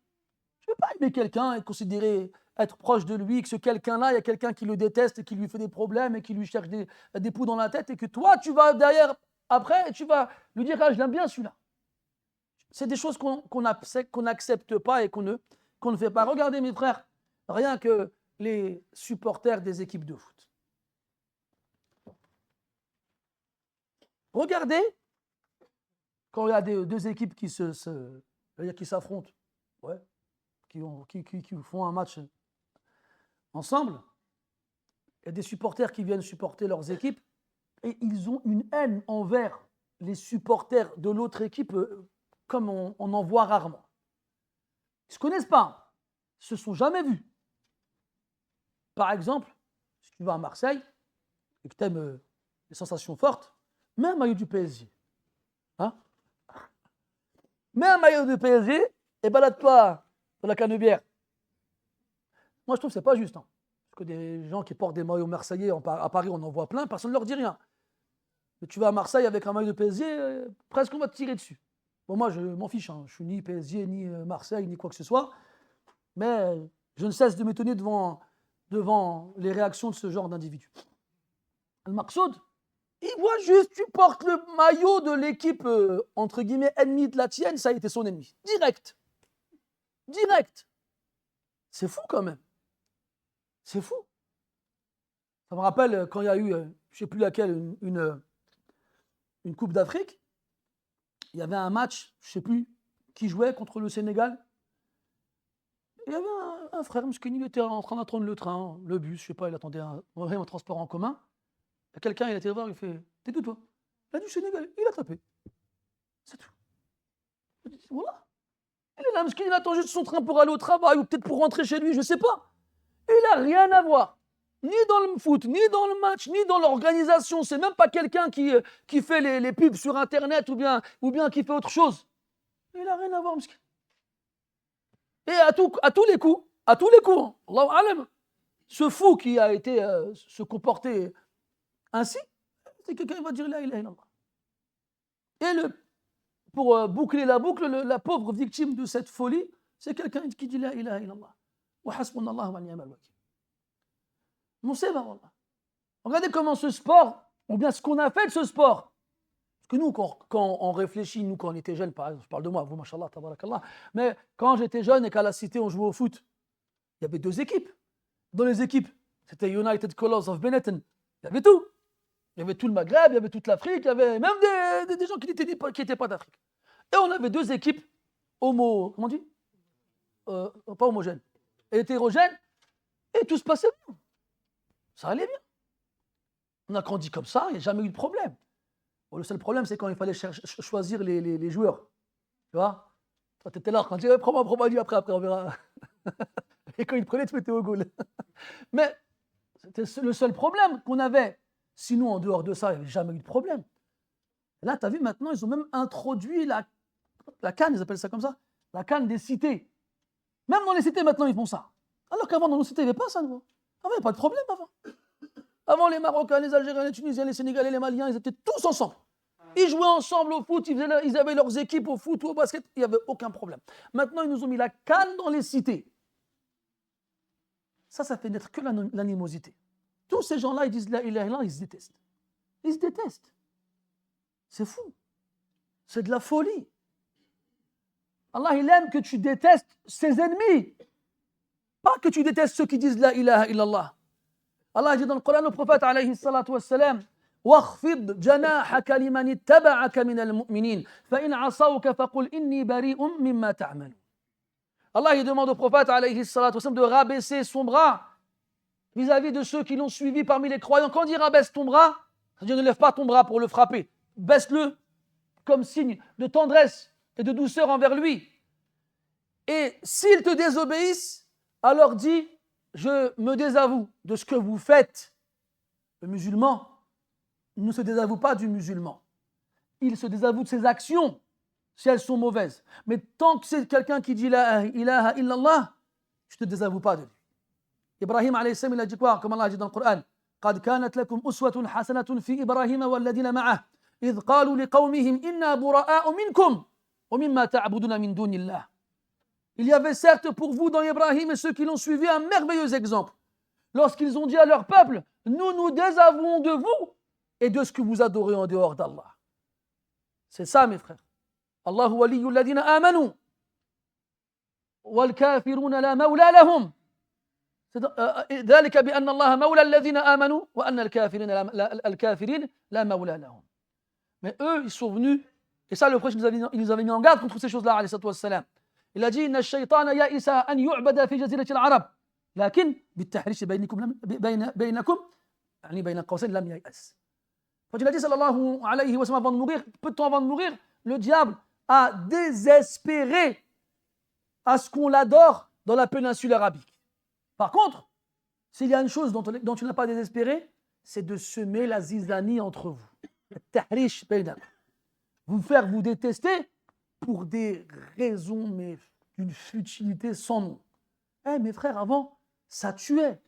S1: Je ne peux pas aimer quelqu'un et considérer être proche de lui, que ce quelqu'un-là, il y a quelqu'un qui le déteste et qui lui fait des problèmes et qui lui cherche des poux dans la tête et que toi, tu vas derrière, après, et tu vas lui dire « Ah, je l'aime bien celui-là ». C'est des choses qu'on n'accepte pas et qu'on ne fait pas. Regardez mes frères, rien que les supporters des équipes de foot. Regardez, quand il y a deux équipes qui s'affrontent, ouais, qui font un match ensemble, il y a des supporters qui viennent supporter leurs équipes et ils ont une haine envers les supporters de l'autre équipe comme on en voit rarement. Ils ne se connaissent pas, ils ne se sont jamais vus. Par exemple, si tu vas à Marseille et que tu aimes les sensations fortes, mets un maillot du PSG. Hein? Mets un maillot du PSG et balade-toi dans la Canebière. Moi, je trouve que ce n'est pas juste. Hein. Parce que des gens qui portent des maillots marseillais à Paris, on en voit plein, personne ne leur dit rien. Mais tu vas à Marseille avec un maillot de PSG, presque on va te tirer dessus. Bon, moi, je m'en fiche. Hein. Je suis ni PSG, ni Marseille, ni quoi que ce soit. Mais je ne cesse de m'étonner devant les réactions de ce genre d'individus. Al-Maqsoud, il voit juste, tu portes le maillot de l'équipe, entre guillemets, ennemie de la tienne, ça a été son ennemi. Direct. Direct. C'est fou quand même. C'est fou. Ça me rappelle quand il y a eu, je ne sais plus laquelle, une Coupe d'Afrique. Il y avait un match, je ne sais plus qui jouait contre le Sénégal. Il y avait un frère, il était en train d'attendre le train, le bus, je ne sais pas, il attendait un transport en commun. Et quelqu'un, il a été voir, il fait « T'es d'où toi ?» Il a du Sénégal, il a tapé. C'est tout. Voilà. Il est là, il attend juste son train pour aller au travail ou peut-être pour rentrer chez lui, je ne sais pas. Il n'a rien à voir. Ni dans le foot, ni dans le match, ni dans l'organisation. C'est même pas quelqu'un qui fait les pubs sur Internet ou bien qui fait autre chose. Il n'a rien à voir, monsieur. Et à tous les coups, hein, Allahu alam, ce fou qui a été se comporter ainsi, c'est quelqu'un qui va dire la ilaha illallah. Et pour boucler la boucle, la pauvre victime de cette folie, c'est quelqu'un qui dit la ilaha illallah. Wa hasbunallahu wa ni'mal wakil. Mousseba, wallah. Regardez comment ce sport, ou bien ce qu'on a fait de ce sport. Parce que nous, quand on réfléchit, nous, quand on était jeunes, je parle de moi, vous, mashallah, tabarakallah, mais quand j'étais jeune et qu'à la cité, on jouait au foot, il y avait deux équipes. Dans les équipes, c'était United Colors of Benetton. Il y avait tout. Il y avait tout le Maghreb, il y avait toute l'Afrique, il y avait même des gens qui n'étaient pas d'Afrique. Et on avait deux équipes comment on dit pas homogènes, hétérogènes, et tout se passait bien. Ça allait bien. On a grandi comme ça, il n'y a jamais eu de problème. Bon, le seul problème, c'est quand il fallait choisir les joueurs. Tu vois? Toi, tu étais là, quand tu disais, prends-moi lui après, on verra. Et quand il prenait, tu mettais au goal. Mais c'était le seul problème qu'on avait. Sinon, en dehors de ça, il n'y avait jamais eu de problème. Et là, tu as vu, maintenant, ils ont même introduit la CAN, ils appellent ça comme ça, la CAN des cités. Même dans les cités, maintenant, ils font ça. Alors qu'avant, dans nos cités, il n'y avait pas ça. Avant, il n'y avait pas de problème avant. Avant, les Marocains, les Algériens, les Tunisiens, les Sénégalais, les Maliens, ils étaient tous ensemble. Ils jouaient ensemble au foot, ils avaient leurs équipes au foot ou au basket, il n'y avait aucun problème. Maintenant, ils nous ont mis la CAN dans les cités. Ça fait naître que l'animosité. Tous ces gens-là, ils disent la ilaha illallah, ils se détestent. Ils se détestent. C'est fou. C'est de la folie. Allah, il aime que tu détestes ses ennemis. Pas que tu détestes ceux qui disent la ilaha illallah. Allah dit dans le Coran au prophète alayhi salatu wassalam, واخفض جناحك لمن اتبعك من المؤمنين فإن عصوك فقل إني بريء مما تعمل. Allah il demande au prophète alayhi salatu wassalam de rabaisser son bras vis-à-vis de ceux qui l'ont suivi parmi les croyants. Quand on dit rabaisse ton bras, c'est-à-dire ne lève pas ton bras pour le frapper, baisse-le comme signe de tendresse et de douceur envers lui. Et s'ils te désobéissent, alors dis, je me désavoue de ce que vous faites. Le musulman ne se désavoue pas du musulman. Il se désavoue de ses actions, si elles sont mauvaises. Mais tant que c'est quelqu'un qui dit la ilaha illallah, tu ne te désavoues pas de lui. Ibrahim alayhi salam, il a dit quoi? Comme Allah dit dans le Coran, قد كانت لكم أسوة حسنة في إبراهيم والذين معه إذ قالوا لقومهم إنا براء منكم ومما تعبدون من دون الله. Il y avait certes pour vous dans Ibrahim et ceux qui l'ont suivi un merveilleux exemple. Lorsqu'ils ont dit à leur peuple, nous nous désavouons de vous et de ce que vous adorez en dehors d'Allah. C'est ça mes frères. Allahu waliyyu alladhina amanu wal kafiruna la mawla lahum. ذلك بأن الله مولى الذين آمنوا وأن الكافرين لا مولى لهم. Mais eux, ils sont venus, et ça le prophète il nous avait mis en garde contre ces choses-là, alayhi salatu wassalam. Il a dit إن الشيطان يئس أن يعبد في جزيرة العرب لكن بالتحريش بينكم يعني بين قوسين لم ييأس. Quand il a dit sallallahu alayhi wa sallam avant de mourir, peu de temps avant de mourir, le diable a désespéré à ce qu'on l'adore dans la péninsule arabique. Par contre, s'il y a une chose dont tu n'as pas désespéré, c'est de semer la zizanie entre vous. Tahrish bainakum. Vous faire vous détester pour des raisons, mais d'une futilité sans nom. Mes frères, avant, ça tuait.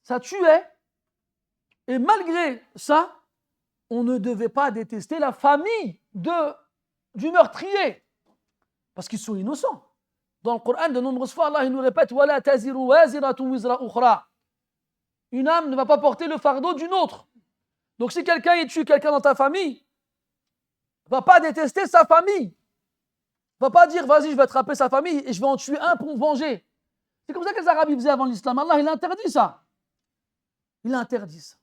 S1: Ça tuait. Et malgré ça, on ne devait pas détester la famille du meurtrier. Parce qu'ils sont innocents. Dans le Coran, de nombreuses fois, Allah il nous répète وَلَا تَزِرُ وَازِرَةٌ وِزْرَ أُخْرَى. Une âme ne va pas porter le fardeau d'une autre. Donc si quelqu'un tue quelqu'un dans ta famille, ne va pas détester sa famille. Ne va pas dire vas-y, je vais attraper sa famille et je vais en tuer un pour me venger. C'est comme ça que les Arabes faisaient avant l'islam. Allah il a interdit ça. Il a interdit ça.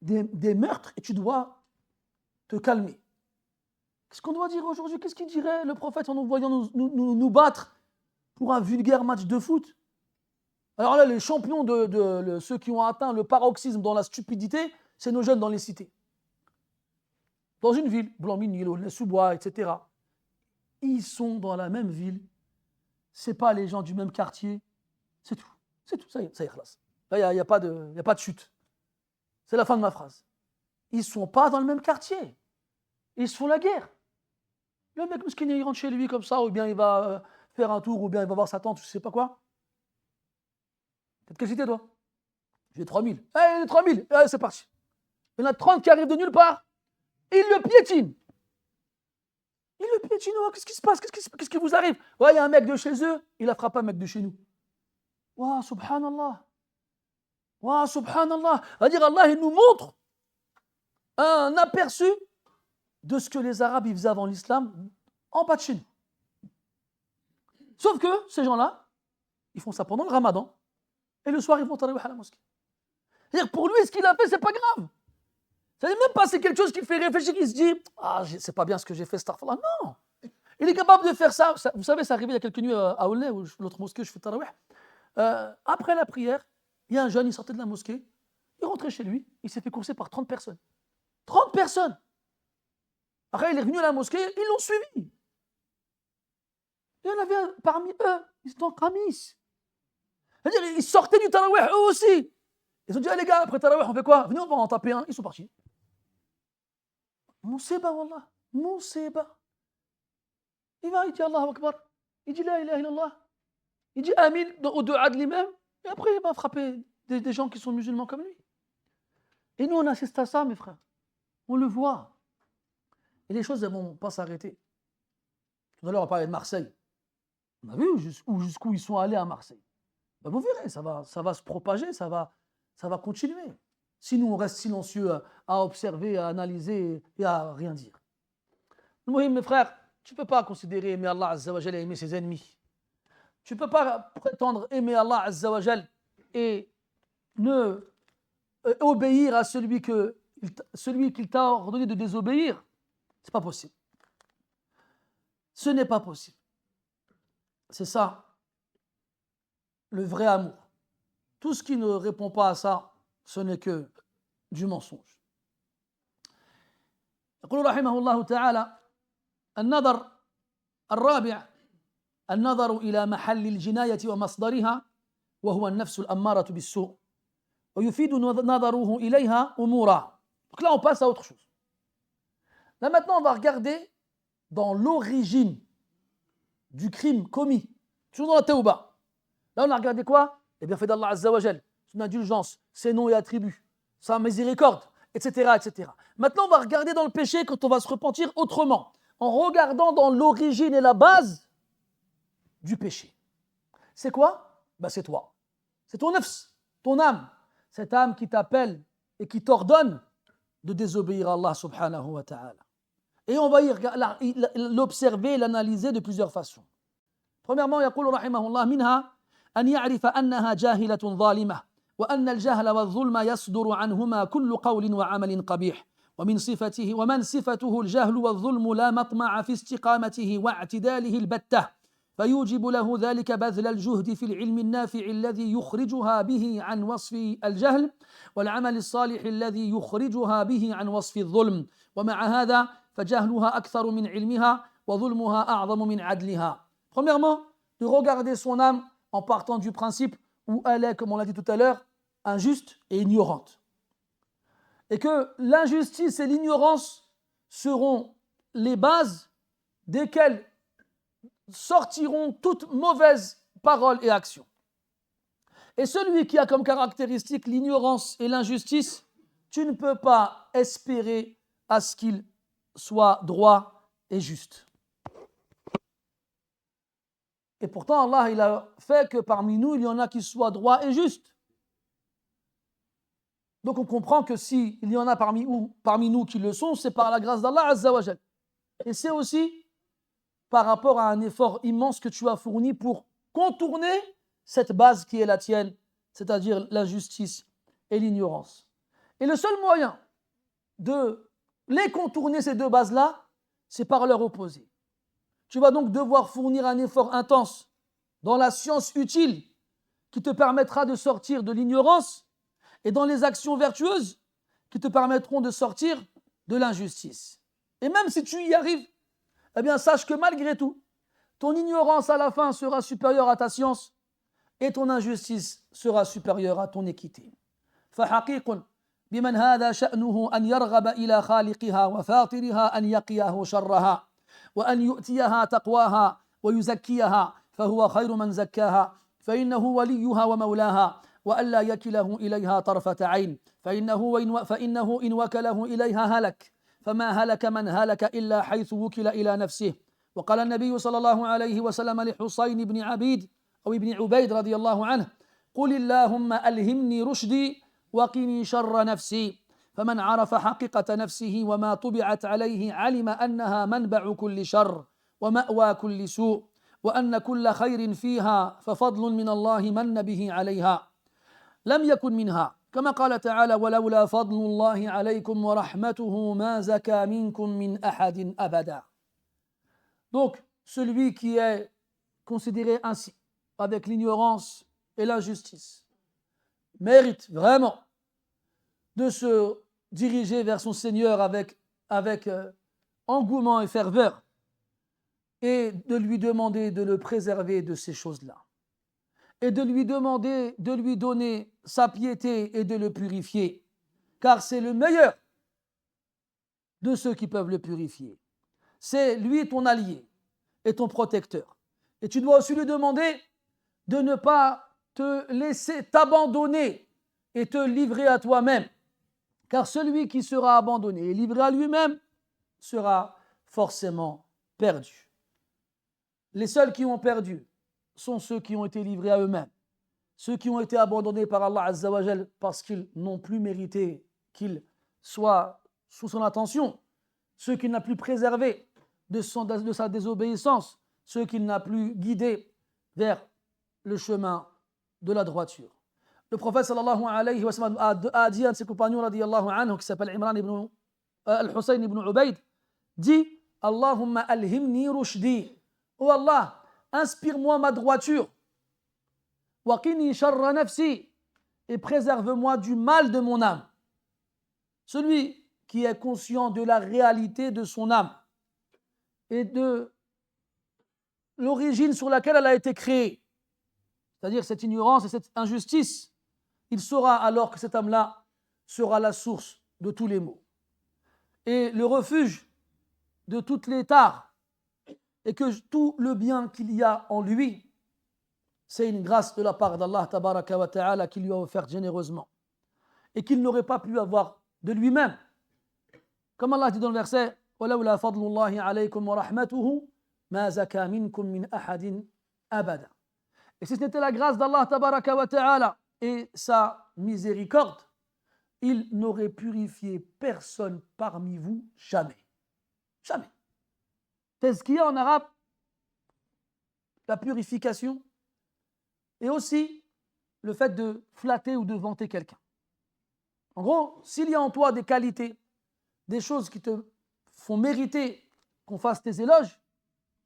S1: Des meurtres et tu dois te calmer. Qu'est-ce qu'on doit dire aujourd'hui? Qu'est-ce qu'il dirait le prophète en nous voyant nous battre pour un vulgaire match de foot? Alors là, les champions de ceux qui ont atteint le paroxysme dans la stupidité, c'est nos jeunes dans les cités. Dans une ville, Blanc-Minil, les Sous-Bois, etc. Ils sont dans la même ville. Ce n'est pas les gens du même quartier. C'est tout. C'est tout. Ça y est, là, il n'y a pas de chute. C'est la fin de ma phrase. Ils ne sont pas dans le même quartier. Ils se font la guerre. Le mec, il rentre chez lui comme ça, ou bien il va faire un tour, ou bien il va voir sa tante, je ne sais pas quoi. T'es de quelle cité, toi? J'ai 3000. Allez, 3000, allez, c'est parti. Il y en a 30 qui arrivent de nulle part. Et ils le piétinent. Oh, qu'est-ce qui se passe? Qu'est-ce qui vous arrive? Ouais, il y a un mec de chez eux, il a frappé un mec de chez nous. Wa subhanallah. Wa subhanallah. C'est-à-dire, Allah, il nous montre un aperçu de ce que les Arabes ils faisaient avant l'islam en bas de chez nous. Sauf que ces gens-là, ils font ça pendant le ramadan et le soir ils vont tarawih à la mosquée. C'est-à-dire pour lui ce qu'il a fait c'est pas grave. Ça n'est même pas c'est quelque chose qui fait réfléchir, qui se dit ah c'est pas bien ce que j'ai fait, astaghfirullah. Non, il est capable de faire ça. Vous savez, c'est arrivé il y a quelques nuits à Aulnay, où l'autre mosquée, je fais tarawih. Après la prière, il y a un jeune, il sortait de la mosquée, il rentrait chez lui, il s'est fait courser par 30 personnes. 30 personnes. Après, il est revenu à la mosquée, ils l'ont suivi. Il y en avait parmi eux, ils étaient en camis. C'est-à-dire, ils sortaient du tarawih, eux aussi. Ils ont dit, ah, les gars, après tarawih, on fait quoi? Venez, on va en taper un. Ils sont partis. Moussiba, wallah. Moussiba. Il va, il dit Allahu Akbar. Il dit la ilaha illallah. Il dit Amin au dua de l'imam. Et après, il va frapper des gens qui sont musulmans comme lui. Et nous, on assiste à ça, mes frères. On le voit. Et les choses, elles ne vont pas s'arrêter. Tout à l'heure, on parlait de Marseille. On a vu jusqu'où ils sont allés à Marseille. Ben, vous verrez, ça va se propager, ça va continuer. Si nous, on reste silencieux à observer, à analyser et à rien dire. Mes frères, tu ne peux pas considérer aimer Allah Azza wa Jal et aimer ses ennemis. Tu ne peux pas prétendre aimer Allah Azza wa Jal et ne obéir à celui qu'il t'a ordonné de désobéir. Ce n'est pas possible. Ce n'est pas possible. C'est ça, le vrai amour. Tout ce qui ne répond pas à ça, ce n'est que du mensonge. يقول رحمه الله تعالى النظر الرابع النظر إلى محل الجناية ومصدرها وهو النفس الأمارة بالسوء ويفيد نظره إليها أمورا. Donc là on passe à autre chose. Là maintenant on va regarder dans l'origine du crime commis, toujours dans la Tawba. Là on a regardé quoi? Les bienfaits d'Allah Azza wa Jal, son indulgence, ses noms et attributs, sa miséricorde, etc., etc. Maintenant on va regarder dans le péché quand on va se repentir autrement, en regardant dans l'origine et la base du péché. C'est quoi? C'est toi. C'est ton nafs, ton âme. Cette âme qui t'appelle et qui t'ordonne de désobéir à Allah subhanahu wa ta'ala. Et on va l'observer, l'analyser de plusieurs façons. Premièrement, يقول رحمه الله منها أن يعرف أنها جاهلة ظالمة وأن الجهل والظلم يصدر عنهما كل قول وعمل قبيح ومن صفته الجهل والظلم لا مطمع في استقامته واعتداله البتة فيوجب له ذلك بذل الجهد في العلم النافع الذي يخرجها به عن وصف الجهل والعمل الصالح الذي يخرجها به عن وصف الظلم ومع هذا فجهلها أكثر من علمها وظلمها أعظم من عدلها. Premièrement, de regarder son âme en partant du principe où elle est, comme on l'a dit tout à l'heure, injuste et ignorante. Et que l'injustice et l'ignorance seront les bases desquelles sortiront toute mauvaise parole et action. Et celui qui a comme caractéristique l'ignorance et l'injustice, tu ne peux pas espérer à ce qu'il soit droit et juste. Et pourtant, Allah, il a fait que parmi nous, il y en a qui soient droits et justes. Donc on comprend que s'il y en a parmi nous qui le sont, c'est par la grâce d'Allah Azza wa Jal. Et c'est aussi par rapport à un effort immense que tu as fourni pour contourner cette base qui est la tienne, c'est-à-dire l'injustice et l'ignorance. Et le seul moyen de les contourner, ces deux bases-là, c'est par leur opposé. Tu vas donc devoir fournir un effort intense dans la science utile qui te permettra de sortir de l'ignorance et dans les actions vertueuses qui te permettront de sortir de l'injustice. Et même si tu y arrives, eh bien sache que malgré tout, ton ignorance à la fin sera supérieure à ta science et ton injustice sera supérieure à ton équité. فحقيق بمن هذا شأنه أن يرغب إلى خالقها وفاطرها أن يقيه شرها وأن يؤتيها تقواها ويزكيها فهو خير من زكاها فإنه وليها ومولاها وألا يكله إليها طرفة عين فإنه إن وكله إليها هلك فما هلك من هلك إلا حيث وكل إلى نفسه. وقال النبي صلى الله عليه وسلم لحسين بن عبيد أو ابن عبيد رضي الله عنه قل اللهم ألهمني رشدي وقني شر نفسي فمن عرف حقيقة نفسه وما طبعت عليه علم أنها منبع كل شر ومأوى كل سوء وأن كل خير فيها ففضل من الله من به عليها لم يكن منها كما قال تعالى ولولا فضل الله عليكم ورحمته ما زكى منكم من أحد أبدا. Donc, celui qui est considéré ainsi, avec l'ignorance et l'injustice, mérite vraiment de se diriger vers son Seigneur avec engouement et ferveur et de lui demander de le préserver de ces choses-là et de lui demander de lui donner sa piété et de le purifier, car c'est le meilleur de ceux qui peuvent le purifier. C'est lui ton allié et ton protecteur. Et tu dois aussi lui demander de ne pas te laisser t'abandonner et te livrer à toi-même, car celui qui sera abandonné et livré à lui-même sera forcément perdu. Les seuls qui ont perdu sont ceux qui ont été livrés à eux-mêmes, ceux qui ont été abandonnés par Allah Azza wa Jal parce qu'ils n'ont plus mérité qu'ils soient sous son attention, ceux qu'il n'a plus préservés de sa désobéissance, ceux qu'il n'a plus guidés vers le chemin de la droiture. Le prophète sallallahu alayhi wa sallam a dit à un de ses compagnons radiyallahu anhu, qui s'appelle Imran ibn al-Husayn ibn Ubayd, dit Allahumma alhimni rushdi. Oh Allah, inspire-moi ma droiture. Wa qini sharra nafsi, et préserve-moi du mal de mon âme. Celui qui est conscient de la réalité de son âme et de l'origine sur laquelle elle a été créée, c'est-à-dire cette ignorance et cette injustice, il saura alors que cette âme-là sera la source de tous les maux et le refuge de toutes les tares, et que tout le bien qu'il y a en lui, c'est une grâce de la part d'Allah tabaraka wa ta'ala qui lui a offert généreusement et qu'il n'aurait pas pu avoir de lui-même. Comme Allah dit dans le verset وَلَوْلَا فَضْلُ اللَّهِ عَلَيْكُمْ وَرَحْمَتُهُ مَا زَكَى مِنْكُمْ مِنْ أَحَدٍ أَبَدًا. Et si ce n'était la grâce d'Allah tabaraka wa ta'ala et sa miséricorde, il n'aurait purifié personne parmi vous jamais. Jamais. Tazkiya en arabe, la purification, et aussi le fait de flatter ou de vanter quelqu'un. En gros, s'il y a en toi des qualités, des choses qui te font mériter qu'on fasse tes éloges,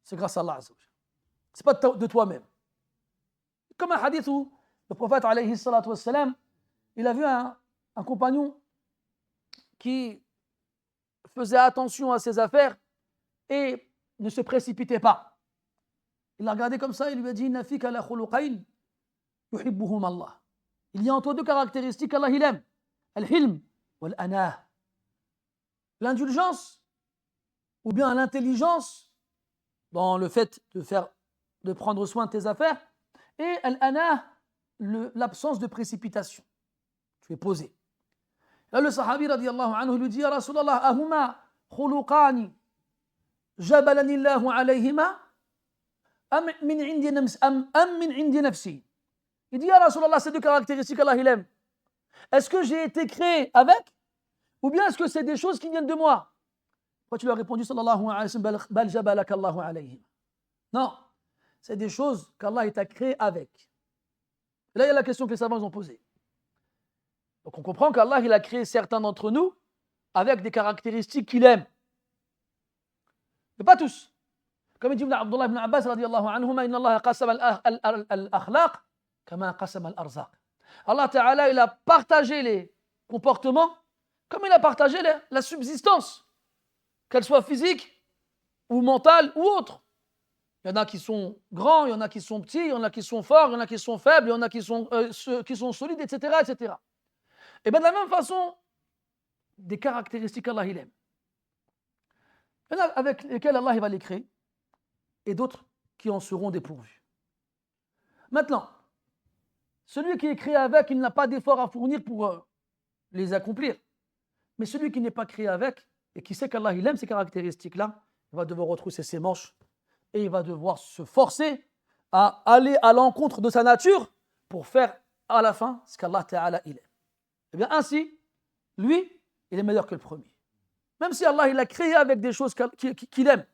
S1: c'est grâce à Allah Azza wa Jalla. C'est pas de toi-même. Comme un hadith où le prophète alayhi salatu wassalam, il a vu un compagnon qui faisait attention à ses affaires et ne se précipitait pas. Il l'a regardé comme ça, il lui a dit Nafika la khuluqayn yuhibbuhum Allah. Il y a en toi deux caractéristiques qu'Allah il aime, al-hilm wal-anah. L'indulgence ou bien l'intelligence dans le fait de prendre soin de tes affaires, et al-anah, l'absence de précipitation. Tu es posé. Là, le sahabi radiyallahu anhu lui dit Ya Rasulallah, ahuma khuluqani jabalani Allahu alayhima am min indi nafsi. Il dit Ya Rasulallah, ces deux caractéristiques Allah il aime. Est-ce que j'ai été créé avec, ou bien est-ce que c'est des choses qui viennent de moi? Pourquoi tu lui as répondu sallallahu alayhi wa sallam bal jabalaka Allahu alayhima? Non, c'est des choses qu'Allah t'a créé avec. Et là, il y a la question que les savants ont posée. Donc on comprend qu'Allah il a créé certains d'entre nous avec des caractéristiques qu'il aime. Mais pas tous. Comme il dit Abdullah ibn Abbas radiyallahu anhuma, inna Allah qasama al-akhlaq kama qasama al-arzaq. Allah Ta'ala il a partagé les comportements comme il a partagé la subsistance, qu'elle soit physique ou mentale ou autre. Il y en a qui sont grands, il y en a qui sont petits, il y en a qui sont forts, il y en a qui sont faibles, il y en a qui sont solides, etc., etc. Et bien de la même façon, des caractéristiques Allah il aime. Il y en a avec lesquelles Allah il va les créer, et d'autres qui en seront dépourvus. Maintenant, celui qui est créé avec, il n'a pas d'effort à fournir pour les accomplir. Mais celui qui n'est pas créé avec, et qui sait qu'Allah il aime ces caractéristiques-là, il va devoir retrousser ses manches, et il va devoir se forcer à aller à l'encontre de sa nature pour faire à la fin ce qu'Allah Ta'ala il aime. Et bien ainsi, lui, il est meilleur que le premier. Même si Allah il a créé avec des choses qu'il aime,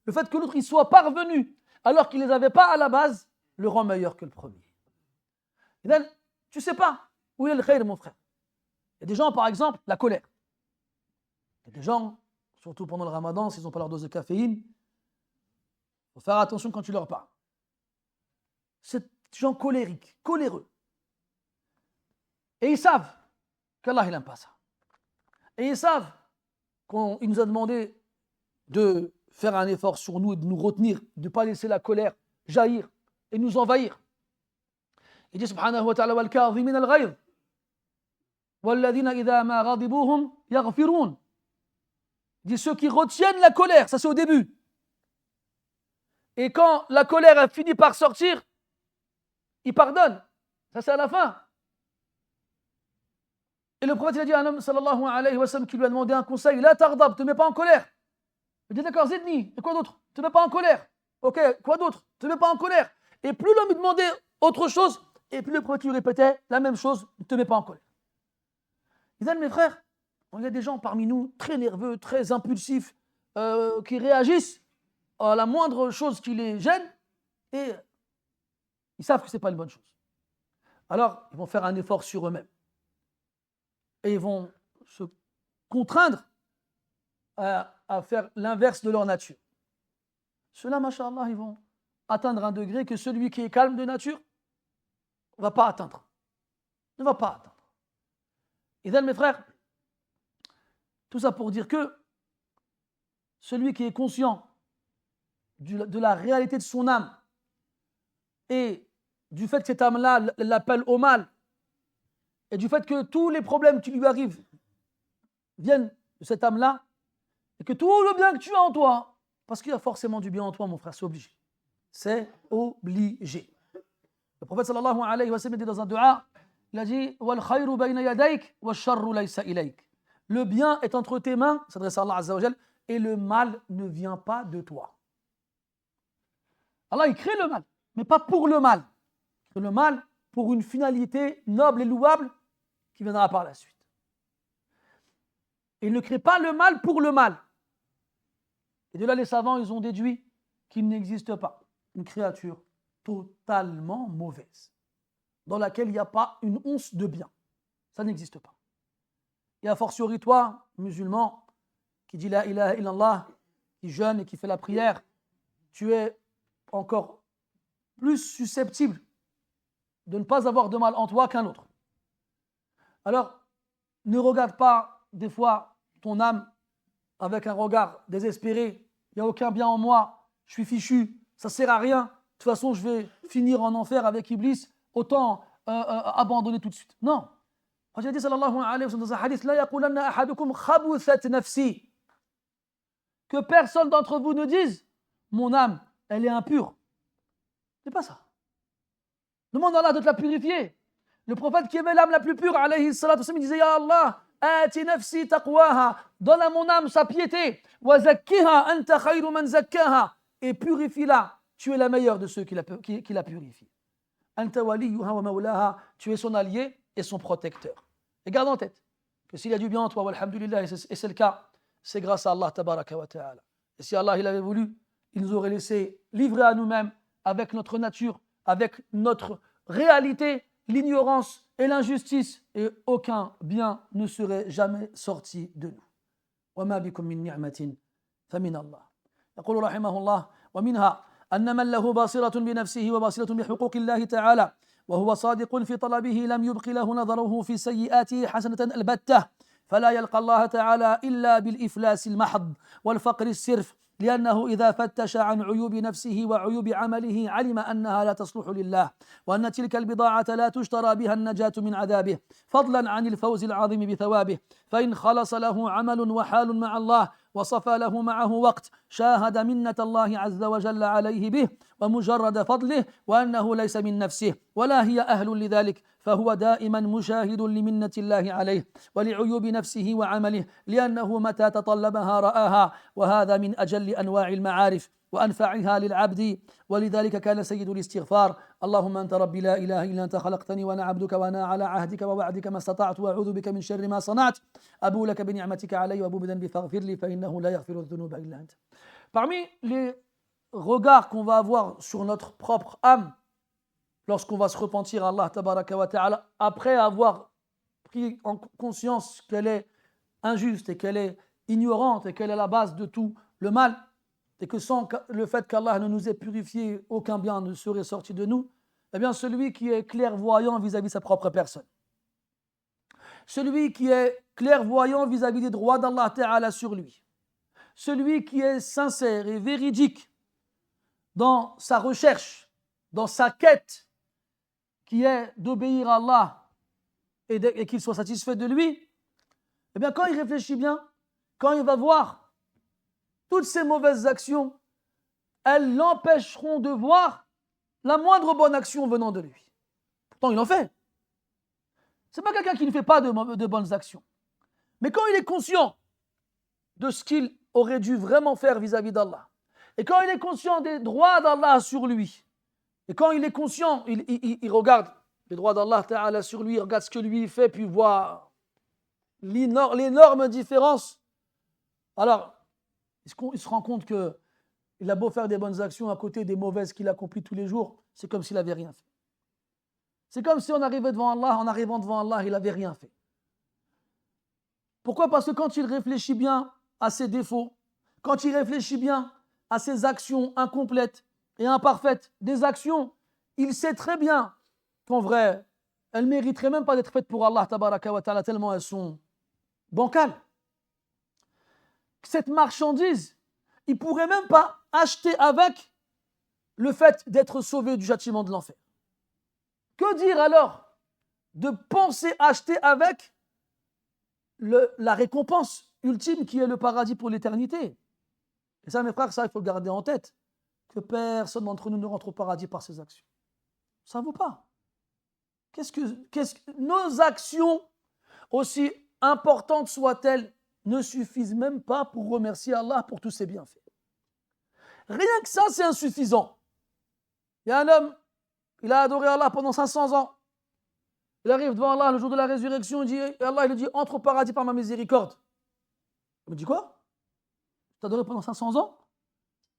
S1: le fait que l'autre il soit parvenu alors qu'il ne les avait pas à la base, le rend meilleur que le premier. Et bien, tu ne sais pas où est le khayr, mon frère. Il y a des gens, par exemple, la colère. Il y a des gens, surtout pendant le ramadan, s'ils n'ont pas leur dose de caféine, il faut faire attention quand tu leur parles. C'est des gens colériques, coléreux. Et ils savent qu'Allah, il n'aime pas ça. Et ils savent qu'il nous a demandé de faire un effort sur nous et de nous retenir, de ne pas laisser la colère jaillir et nous envahir. Il dit subhanahu wa ta'ala wal-kadhimin al-ghayz walladhina idha ma ghadibuhum yaghfirun. Il dit ceux qui retiennent la colère, ça c'est au début. Et quand la colère a fini par sortir, ils pardonnent. Ça c'est à la fin. Et le prophète il a dit à un homme sallallahu alayhi wa sallam qui lui a demandé un conseil, la tardab, te mets pas en colère. Il dit d'accord, zidni, et quoi d'autre? Te mets pas en colère. Ok, quoi d'autre? Te mets pas en colère. Et plus l'homme lui demandait autre chose, et plus le prophète lui répétait la même chose, ne te mets pas en colère. Il dit, mes frères, il y a des gens parmi nous très nerveux, très impulsifs, qui réagissent à la moindre chose qui les gêne, et ils savent que ce n'est pas une bonne chose. Alors, ils vont faire un effort sur eux-mêmes. Et ils vont se contraindre à faire l'inverse de leur nature. Ceux-là, masha'Allah, ils vont atteindre un degré que celui qui est calme de nature ne va pas atteindre. Ne va pas atteindre. Et donc, mes frères, tout ça pour dire que celui qui est conscient de la réalité de son âme et du fait que cette âme-là l'appelle au mal et du fait que tous les problèmes qui lui arrivent viennent de cette âme-là et que tout le bien que tu as en toi, parce qu'il y a forcément du bien en toi, mon frère, c'est obligé. C'est obligé. Le prophète sallallahu alayhi wa sallam dit dans un dua, il a dit wal khayru bayna yadayk wa sharru laysa ilayk. Le bien est entre tes mains, s'adresse à Allah azza wa jal, et le mal ne vient pas de toi. Allah il crée le mal, mais pas pour le mal. Il crée le mal pour une finalité noble et louable qui viendra par la suite. Et il ne crée pas le mal pour le mal. Et de là, les savants, ils ont déduit qu'il n'existe pas une créature totalement mauvaise, dans laquelle il n'y a pas une once de bien. Ça n'existe pas. Et a fortiori, toi, musulman, qui dit la ilaha illallah, qui jeûne et qui fait la prière, tu es encore plus susceptible de ne pas avoir de mal en toi qu'un autre. Alors, ne regarde pas des fois ton âme avec un regard désespéré. Il n'y a aucun bien en moi, je suis fichu, ça ne sert à rien. De toute façon, je vais finir en enfer avec Iblis, autant abandonner tout de suite. Non. Quand j'ai dit sallallahu alayhi wa sallam dans un hadith, la yaqulanna ahadukum khabuthat nafsi. Que personne d'entre vous ne dise, mon âme, elle est impure. C'est pas ça. Demande à Allah de te la purifier. Le prophète qui aimait l'âme la plus pure, alayhi salatu wa sallam, il disait, ya Allah, ati nafsi taqwaha, donne à mon âme sa piété, wa zakkiha anta khayru man zakkaha, et purifie-la. Tu es la meilleure de ceux qui la purifient. Anta waliyuha wa mawlaha, tu es son allié et son protecteur. Et garde en tête que s'il y a du bien en toi, walhamdulillah, et c'est le cas, c'est grâce à Allah tabaraka wa ta'ala. Et si Allah il avait voulu, il nous aurait laissé livrer à nous-mêmes avec notre nature, avec notre réalité, l'ignorance et l'injustice, et aucun bien ne serait jamais sorti de nous. وما بكم من نعمة فمن الله. يقول رحمه الله ومنها أن من له باصرة بنفسه وباصرة بحقوق الله تعالى وهو صادق في طلبه لم يبق له نظره في سيئاته حسنة البتة فلا يلقى الله تعالى إلا بالإفلاس المحض والفقر السرف لأنه إذا فتش عن عيوب نفسه وعيوب عمله علم أنها لا تصلح لله وأن تلك البضاعة لا تشترى بها النجاة من عذابه فضلا عن الفوز العظيم بثوابه فإن خلص له عمل وحال مع الله وصفى له معه وقت شاهد منة الله عز وجل عليه به ومجرد فضله وأنه ليس من نفسه ولا هي أهل لذلك فهو دائما مشاهد لمنة الله عليه ولعيوب نفسه وعمله لأنه متى تطلبها رآها وهذا من أجل أنواع المعارف وأنفعها للعبد ولذلك كان سيد الاستغفار اللهم أنت ربي لا إله إلا أنت خلقتني وأنا عبدك وأنا على عهدك ووعدك ما استطعت وأعوذ بك من شر ما صنعت أبو لك بنعمتك علي وأبو بذنبي فاغفر لي فإنه لا يغفر الذنوب إلا أنت. Parmi les regards qu'on va avoir sur notre propre âme lorsqu'on va se repentir à Allah tabaraka wa ta'ala après avoir pris en conscience qu'elle est injuste et qu'elle est ignorante et qu'elle est la base de tout le mal, et que sans le fait qu'Allah ne nous ait purifié, aucun bien ne serait sorti de nous, eh bien celui qui est clairvoyant vis-à-vis de sa propre personne, celui qui est clairvoyant vis-à-vis des droits d'Allah Ta'ala sur lui, celui qui est sincère et véridique dans sa recherche, dans sa quête, qui est d'obéir à Allah et qu'il soit satisfait de lui, eh bien quand il réfléchit bien, quand il va voir toutes ces mauvaises actions, elles l'empêcheront de voir la moindre bonne action venant de lui. Pourtant, il en fait. Ce n'est pas quelqu'un qui ne fait pas de bonnes actions. Mais quand il est conscient de ce qu'il aurait dû vraiment faire vis-à-vis d'Allah, et quand il est conscient des droits d'Allah sur lui, et quand il est conscient, il regarde les droits d'Allah Ta'ala sur lui, il regarde ce que lui fait, puis voit l'énorme différence, alors il se rend compte qu'il a beau faire des bonnes actions à côté des mauvaises qu'il accomplit tous les jours, c'est comme s'il n'avait rien fait. C'est comme si en arrivant devant Allah, il n'avait rien fait. Pourquoi ? Parce que quand il réfléchit bien à ses défauts, quand il réfléchit bien à ses actions incomplètes et imparfaites, des actions, il sait très bien qu'en vrai, elles ne mériteraient même pas d'être faites pour Allah tabaraka wa ta'ala, tellement elles sont bancales. Cette marchandise, il ne pourrait même pas acheter avec le fait d'être sauvé du châtiment de l'enfer. Que dire alors de penser acheter avec la récompense ultime qui est le paradis pour l'éternité? Et ça, mes frères, ça, il faut le garder en tête, que personne d'entre nous ne rentre au paradis par ses actions. Ça ne vaut pas. Nos actions, aussi importantes soient-elles, ne suffisent même pas pour remercier Allah pour tous ses bienfaits. Rien que ça, c'est insuffisant. Il y a un homme, il a adoré Allah pendant 500 ans. Il arrive devant Allah le jour de la résurrection, Allah il lui dit, entre au paradis par ma miséricorde. Il me dit quoi? Tu as adoré pendant 500 ans?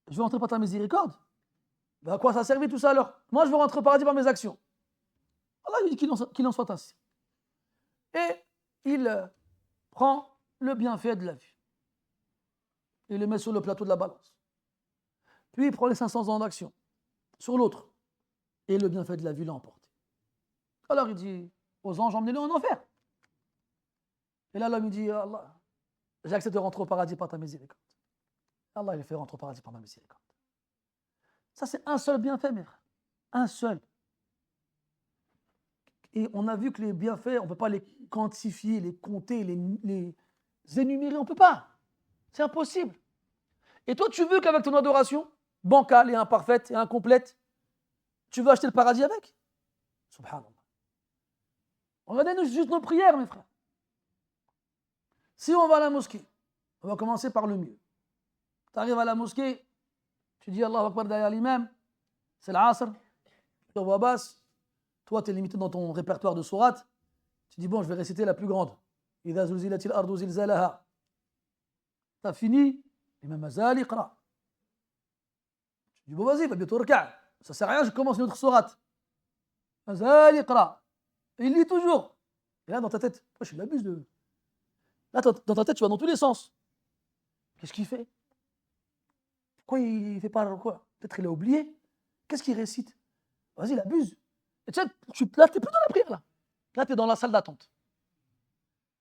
S1: Je vais rentrer par ta miséricorde? Ben à quoi ça a servi tout ça alors? Moi, je veux rentrer au paradis par mes actions. Allah lui dit qu'il en soit ainsi. Et il prend le bienfait de la vie. Il le met sur le plateau de la balance. Puis il prend les 500 ans d'action sur l'autre. Et le bienfait de la vie l'a emporté. Alors il dit aux anges, emmenez-le en enfer. Et là, l'homme dit, Allah, j'accepte de rentrer au paradis par ta miséricorde. Allah, il le fait rentrer au paradis par ma miséricorde. Ça, c'est un seul bienfait, mes frères. Un seul. Et on a vu que les bienfaits, on ne peut pas les quantifier, les compter, les énumérer, on ne peut pas. C'est impossible. Et toi, tu veux qu'avec ton adoration, bancale et imparfaite et incomplète, tu veux acheter le paradis avec? Subhanallah. Regardez juste nos prières, mes frères. Si on va à la mosquée, on va commencer par le mieux. Tu arrives à la mosquée, tu dis Allahu Akbar derrière l'imam, c'est l'asr, tu voix basse. Toi, tu es limité dans ton répertoire de sourates. Tu dis, bon, je vais réciter la plus grande. Idha zulzilatil ardu zilzalaha. Tu as fini, l'imam Azal, iqra. Tu dis, bon, vas-y, va bientôt reka'. Ça sert à rien, je commence une autre sourate. Azal, iqra. Et il lit toujours. Et là, dans ta tête, je l'abuse de. Là, dans ta tête, tu vas dans tous les sens. Qu'est-ce qu'il fait? Pourquoi il ne fait pas quoi? Peut-être qu'il a oublié. Qu'est-ce qu'il récite? Vas-y, il abuse. Et tu sais, là, tu n'es plus dans la prière, là. Là, tu es dans la salle d'attente.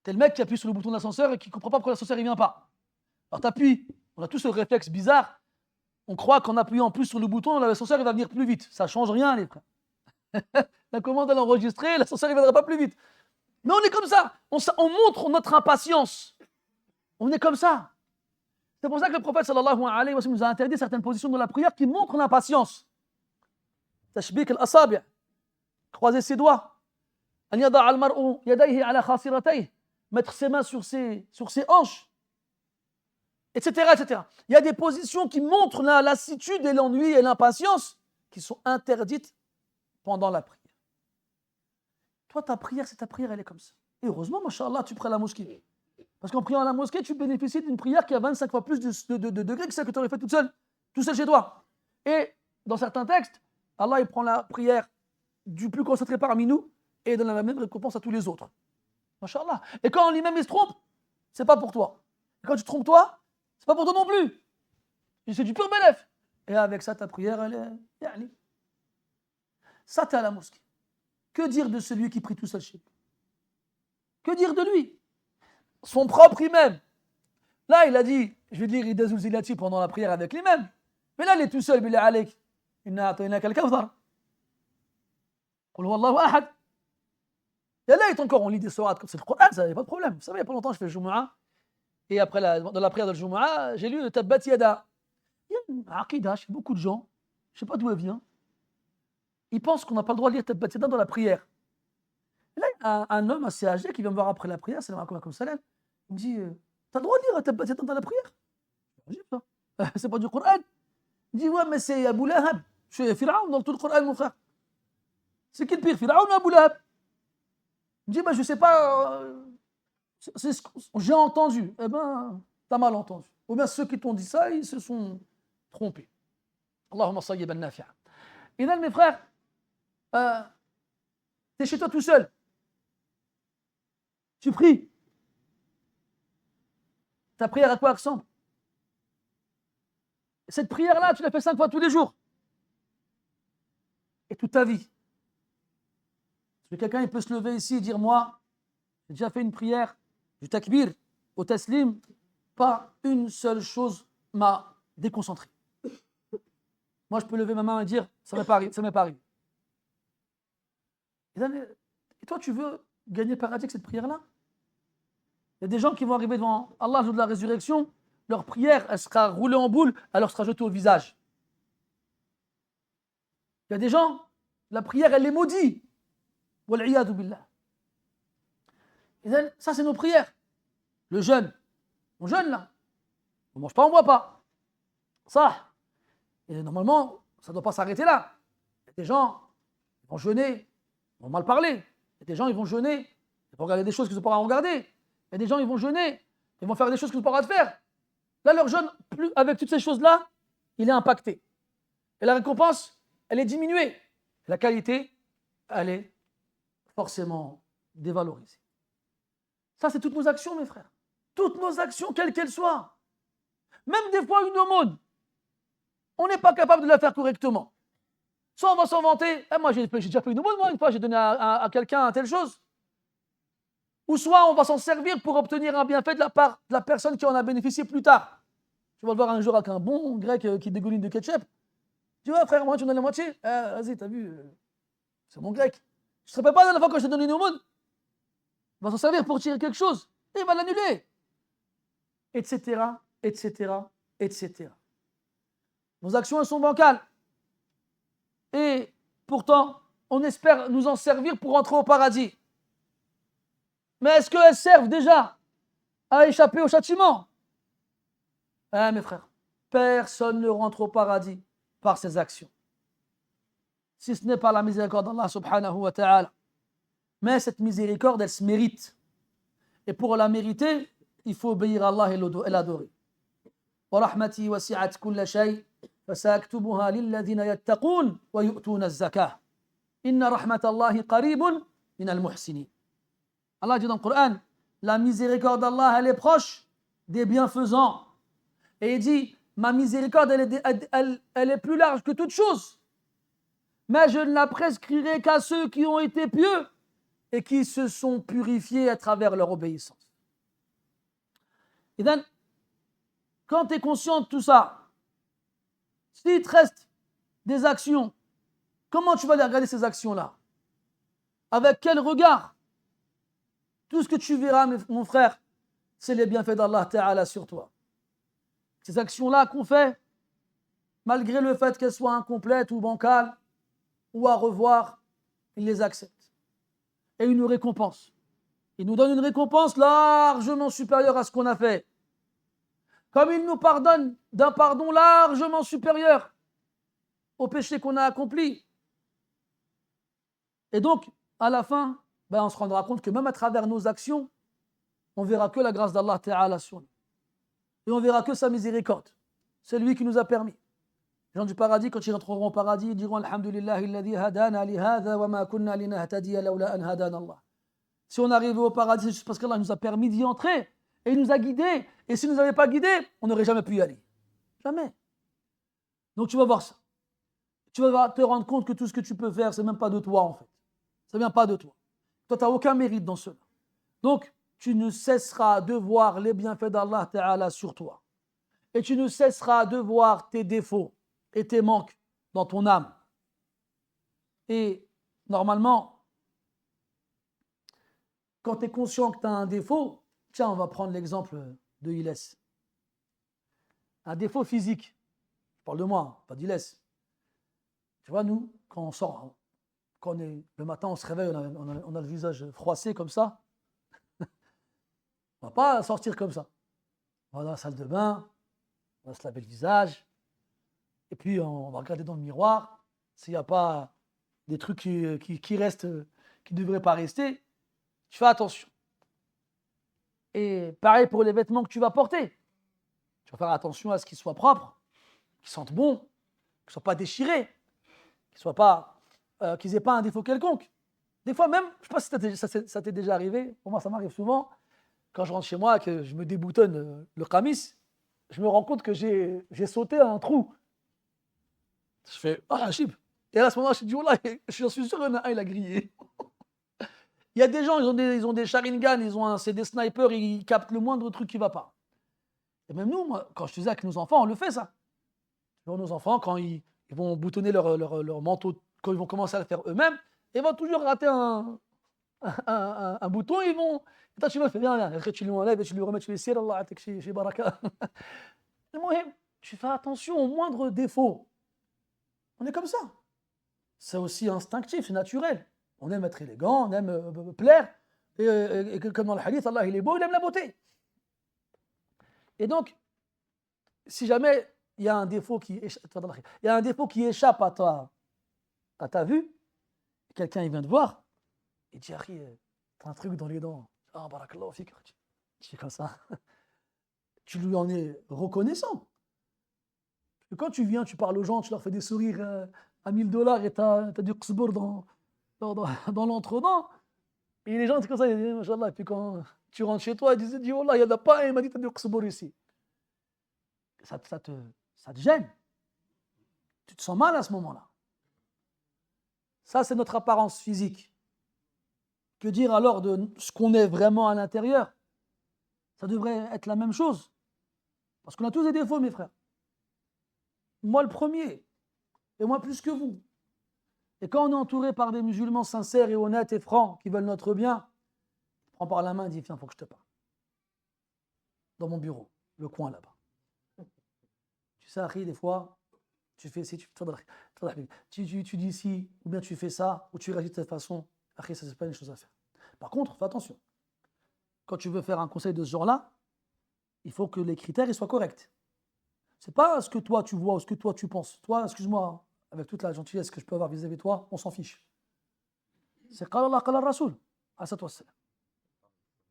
S1: Tu es le mec qui appuie sur le bouton de l'ascenseur et qui ne comprend pas pourquoi l'ascenseur ne vient pas. Alors, tu appuies. On a tous ce réflexe bizarre. On croit qu'en appuyant plus sur le bouton, l'ascenseur il va venir plus vite. Ça ne change rien, les frères. La commande, elle est enregistrée, l'ascenseur ne viendra pas plus vite. Mais on est comme ça. On montre notre impatience. On est comme ça. C'est pour ça que le prophète sallallahu alayhi wa sallam nous a interdit certaines positions de la prière qui montrent l'impatience. Tashbik al-asabi', croiser ses doigts. An yada' al-mar'u yadayhi ala khasiratayhi, mettre ses mains sur ses hanches, etc., etc. Il y a des positions qui montrent la lassitude et l'ennui et l'impatience qui sont interdites pendant la prière. Toi, ta prière, elle est comme ça. Et heureusement, mashallah, tu pries à la mosquée. Parce qu'en priant à la mosquée, tu bénéficies d'une prière qui a 25 fois plus de degrés que celle que tu aurais fait tout seul chez toi. Et dans certains textes, Allah il prend la prière du plus concentré parmi nous et donne la même récompense à tous les autres. Masha'Allah. Et quand l'imam il se trompe, c'est pas pour toi. Et quand tu te trompes toi, c'est pas pour toi non plus. C'est du pur bénéf. Et avec ça, ta prière, elle est. Yani. Ça, t'es à la mosquée. Que dire de celui qui prie tout seul chez lui? Que dire de lui? Son propre imam. Là, il a dit, je vais dire Idazul Zilati pendant la prière avec l'imam. Mais là, il est tout seul, billah alayk. Inna a'tainaka al-kawthar. Qul huwallahu ahad. Et là, il est encore, on lit des sourates comme c'est le Coran, ça n'y a pas de problème. Vous savez, il n'y a pas longtemps, je fais le Jumu'ah. Et après, dans la prière de Jumu'ah, j'ai lu le Tabbat Yada. Il y a une aqidah chez beaucoup de gens, je ne sais pas d'où elle vient. Ils pensent qu'on n'a pas le droit de lire Tabbat Yada dans la prière. Et là, il y a un homme assez âgé qui vient me voir après la prière, c'est le Makom Salam. Il me dit, t'as le droit de lire Tabbat Yada dans la prière? Je dis, ça. C'est pas du Coran. Il dit, ouais, mais c'est Abu Lahab. C'est Pharaon dans tout le Coran, mon frère. C'est qui le pire, Pharaon ou Abu Lahab? Il me dit, bah, je sais pas, j'ai entendu. Eh ben, t'as mal entendu. Ou bien ceux qui t'ont dit ça, ils se sont trompés. Allahumma sayyiban nafi'a. Et là, mes frères, t'es chez toi tout seul. Tu pries. Ta prière à quoi ressemble? Cette prière-là, tu l'as fait 5 fois tous les jours. Et toute ta vie. Parce que quelqu'un, il peut se lever ici et dire, moi, j'ai déjà fait une prière, du takbir au taslim, pas une seule chose m'a déconcentré. Moi, je peux lever ma main et dire, ça m'est pas arrivé. Et toi, tu veux gagner le paradis avec cette prière-là? Il y a des gens qui vont arriver devant Allah le jour de la résurrection, leur prière, elle sera roulée en boule, elle leur sera jetée au visage. Il y a des gens, la prière, elle les maudit. Wal'iyadu billah. Et ça, c'est nos prières. Le jeûne. On jeûne là. On ne mange pas, on ne boit pas. Ça. Et normalement, ça ne doit pas s'arrêter là. Il y a des gens, ils vont jeûner, ils vont mal parler. Il y a des gens, ils vont jeûner, ils vont regarder des choses qu'ils n'ont pas à regarder. Il y a des gens, ils vont jeûner, ils vont faire des choses qu'ils n'ont pas à faire. Là, leur jeûne, plus avec toutes ces choses-là, il est impacté. Et la récompense, elle est diminuée. La qualité, elle est forcément dévalorisée. Ça, c'est toutes nos actions, mes frères. Toutes nos actions, quelles qu'elles soient. Même des fois, une aumône, on n'est pas capable de la faire correctement. Soit on va s'en vanter, moi j'ai déjà fait une aumône, moi, une fois j'ai donné à quelqu'un telle chose. Ou soit on va s'en servir pour obtenir un bienfait de la part de la personne qui en a bénéficié plus tard. Tu vas le voir un jour avec un bon grec qui dégouline de ketchup. Tu vois, frère, moi tu me donnes la moitié. Vas-y, t'as vu, c'est mon grec. Je ne te rappelle pas la dernière fois quand je t'ai donné une aumône? Il va s'en servir pour tirer quelque chose. Et il va l'annuler. Etc, etc, etc. Nos actions, elles sont bancales. Et pourtant, on espère nous en servir pour entrer au paradis. Mais est-ce qu'elles servent déjà à échapper au châtiment? Mes frères, personne ne rentre au paradis par ses actions. Si ce n'est par la miséricorde d'Allah subhanahu wa ta'ala. Mais cette miséricorde, elle se mérite. Et pour la mériter, il faut obéir à Allah et l'adorer. وَرَحْمَتِي وَسِعَتْ كُلَّ شَيْءٍ فَسَأَكْتُبُهَا لِلَّذِينَ يَتَّقُونَ وَيُؤْتُونَ الزَّكَاةَ إِنَّ رَحْمَةَ اللَّهِ قَرِيبٌ مِنَ الْمُحْسِنِينَ. Allah dit dans le Coran, la miséricorde d'Allah, elle est proche des bienfaisants. Et il dit, ma miséricorde, elle est plus large que toute chose. Mais je ne la prescrirai qu'à ceux qui ont été pieux et qui se sont purifiés à travers leur obéissance. Et donc, quand tu es conscient de tout ça, s'il te reste des actions, comment tu vas les regarder ces actions-là? Avec quel regard? Tout ce que tu verras, mon frère, c'est les bienfaits d'Allah Ta'ala sur toi. Ces actions-là qu'on fait, malgré le fait qu'elles soient incomplètes ou bancales, ou à revoir, il les accepte. Et il nous récompense. Il nous donne une récompense largement supérieure à ce qu'on a fait. Comme il nous pardonne d'un pardon largement supérieur au péché qu'on a accompli. Et donc, à la fin, on se rendra compte que même à travers nos actions, on verra que la grâce d'Allah Ta'ala sur nous. Et on verra que sa miséricorde. C'est lui qui nous a permis. Les gens du paradis, quand ils rentreront au paradis, ils diront Alhamdulillahi alladhi hadana li hadha wa ma kunna linahtadiya lawla an hadana Allah. Si on est arrivé au paradis, c'est juste parce qu'Allah nous a permis d'y entrer et il nous a guidés. Et s'il ne nous avait pas guidés, on n'aurait jamais pu y aller. Jamais. Donc tu vas voir ça. Tu vas te rendre compte que tout ce que tu peux faire, c'est même pas de toi en fait. Ça ne vient pas de toi. Toi, tu n'as aucun mérite dans cela. Donc, tu ne cesseras de voir les bienfaits d'Allah Ta'ala sur toi. Et tu ne cesseras de voir tes défauts et tes manques dans ton âme. Et normalement, quand tu es conscient que tu as un défaut, tiens, on va prendre l'exemple de Ilès. Un défaut physique. Je parle de moi, pas d'Ilès. Tu vois, nous, quand on sort, quand le matin, on se réveille, on a le visage froissé comme ça. On ne va pas sortir comme ça. On va dans la salle de bain, on va se laver le visage, et puis on va regarder dans le miroir. S'il n'y a pas des trucs qui restent, qui ne devraient pas rester, tu fais attention. Et pareil pour les vêtements que tu vas porter. Tu vas faire attention à ce qu'ils soient propres, qu'ils sentent bon, qu'ils ne soient pas déchirés, qu'ils n'aient pas un défaut quelconque. Des fois même, je ne sais pas si ça t'est déjà arrivé, pour moi ça m'arrive souvent, quand je rentre chez moi, que je me déboutonne le qamis, je me rends compte que j'ai sauté à un trou. Je fais, ah, chip. Et là, à ce moment-là, je me dis, oh là, je suis sûr qu'il y en a un, il a grillé. Il y a des gens, ils ont des Sharingan, c'est des snipers, ils captent le moindre truc qui ne va pas. Et même nous, moi, quand je faisais avec nos enfants, on le fait ça. Nos enfants, quand ils vont boutonner leur manteau, quand ils vont commencer à le faire eux-mêmes, ils vont toujours rater un bouton, ils vont. Et toi, tu vas le faire, viens, viens. Après, tu lui enlèves et tu lui remets, tu lui dis, Allah, chez Baraka. Tu fais attention au moindre défaut. On est comme ça. C'est aussi instinctif, c'est naturel. On aime être élégant, on aime plaire. Et comme dans le hadith, Allah, il est beau, il aime la beauté. Et donc, si jamais il y a un défaut qui échappe à ta vue, quelqu'un il vient te voir, il dit, Akhi, t'as un truc dans les dents. Ah, barakallahu fik. Tu fais comme ça. Tu lui en es reconnaissant. Et quand tu viens, tu parles aux gens, tu leur fais des sourires à $1000 et tu as du qsbour dans l'entredent. Et les gens, c'est comme ça, ils disent, Machallah. Et puis quand tu rentres chez toi, ils disent, oh là, il n'y en a pas un, il m'a dit, tu as du qsbour ici. Ça te gêne. Tu te sens mal à ce moment-là. Ça, c'est notre apparence physique. Que dire alors de ce qu'on est vraiment à l'intérieur? Ça devrait être la même chose. Parce qu'on a tous des défauts, mes frères. Moi, le premier. Et moi, plus que vous. Et quand on est entouré par des musulmans sincères et honnêtes et francs qui veulent notre bien, prends par la main et dis, viens, il faut que je te parle. Dans mon bureau, le coin là-bas. Tu sais, Akhi, des fois, tu fais ci, tu dis ci, ou bien tu fais ça, ou tu réagis de cette façon. Akhi, ça, c'est pas une chose à faire. Par contre, fais attention. Quand tu veux faire un conseil de ce genre-là, il faut que les critères ils soient corrects. C'est pas ce que toi tu vois ou ce que toi tu penses. Toi, excuse-moi, avec toute la gentillesse que je peux avoir vis-à-vis de toi, on s'en fiche. C'est qala Allah, qala Rasoul.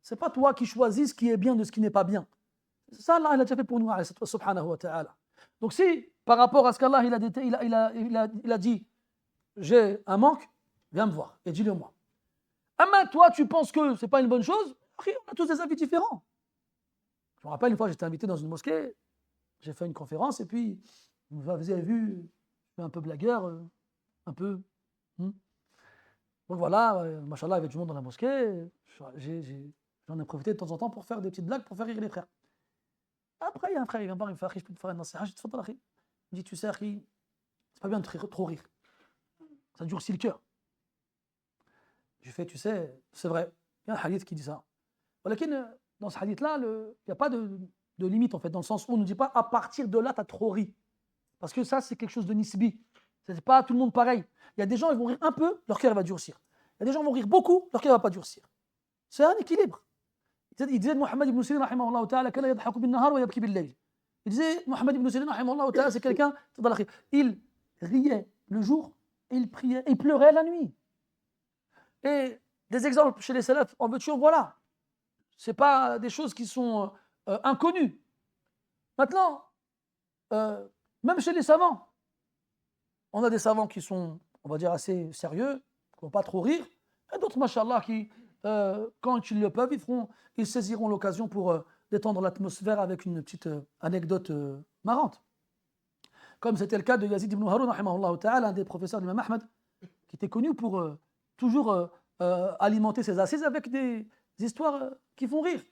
S1: C'est pas toi qui choisis ce qui est bien de ce qui n'est pas bien. Ça, Allah, il a déjà fait pour nous, subhanahu wa ta'ala. Donc si, par rapport à ce qu'Allah il a dit, j'ai un manque, viens me voir et dis-le moi. Mais toi, tu penses que c'est pas une bonne chose, on a tous des avis différents. Je me rappelle, une fois, j'étais invité dans une mosquée, j'ai fait une conférence, et puis, vous avez vu, je suis un peu blagueur, un peu. Donc voilà, machallah, il y avait du monde dans la mosquée, j'en ai profité de temps en temps pour faire des petites blagues, pour faire rire les frères. Après, il y a un frère, il vient me voir, il me fait, je peux te faire une nasiha, je te fais il me dit, tu sais, c'est pas bien de trop rire. Ça durcit le cœur. Je fais, tu sais, c'est vrai, il y a un hadith qui dit ça. Dans ce hadith-là, il n'y a pas de limite, en fait, dans le sens où on ne dit pas à partir de là, tu as trop ri. Parce que ça, c'est quelque chose de nisbi. Ce n'est pas tout le monde pareil. Il y a des gens, ils vont rire un peu, leur cœur va durcir. Il y a des gens qui vont rire beaucoup, leur cœur ne va pas durcir. C'est un équilibre. Il disait Mohammed ibn Sirin, rahimahullah ta'ala, kana yadhaku bin nahar wa yabki bil layl. Il disait, Mohammed ibn Sirin, rahimahullah ta'ala, c'est quelqu'un, il riait le jour, et il priait, et il pleurait la nuit. Et des exemples chez les salafs, en veux-tu, en voilà. Ce n'est pas des choses qui sont inconnues. Maintenant, même chez les savants, on a des savants qui sont, on va dire, assez sérieux, qui ne vont pas trop rire, et d'autres, machallah, qui quand ils le peuvent, ils saisiront l'occasion pour détendre l'atmosphère avec une petite anecdote marrante. Comme c'était le cas de Yazid ibn Harun, rahimahullah ta'ala, un des professeurs de l'imam Ahmed, qui était connu pour toujours alimenter ses assises avec des histoires qui font rire.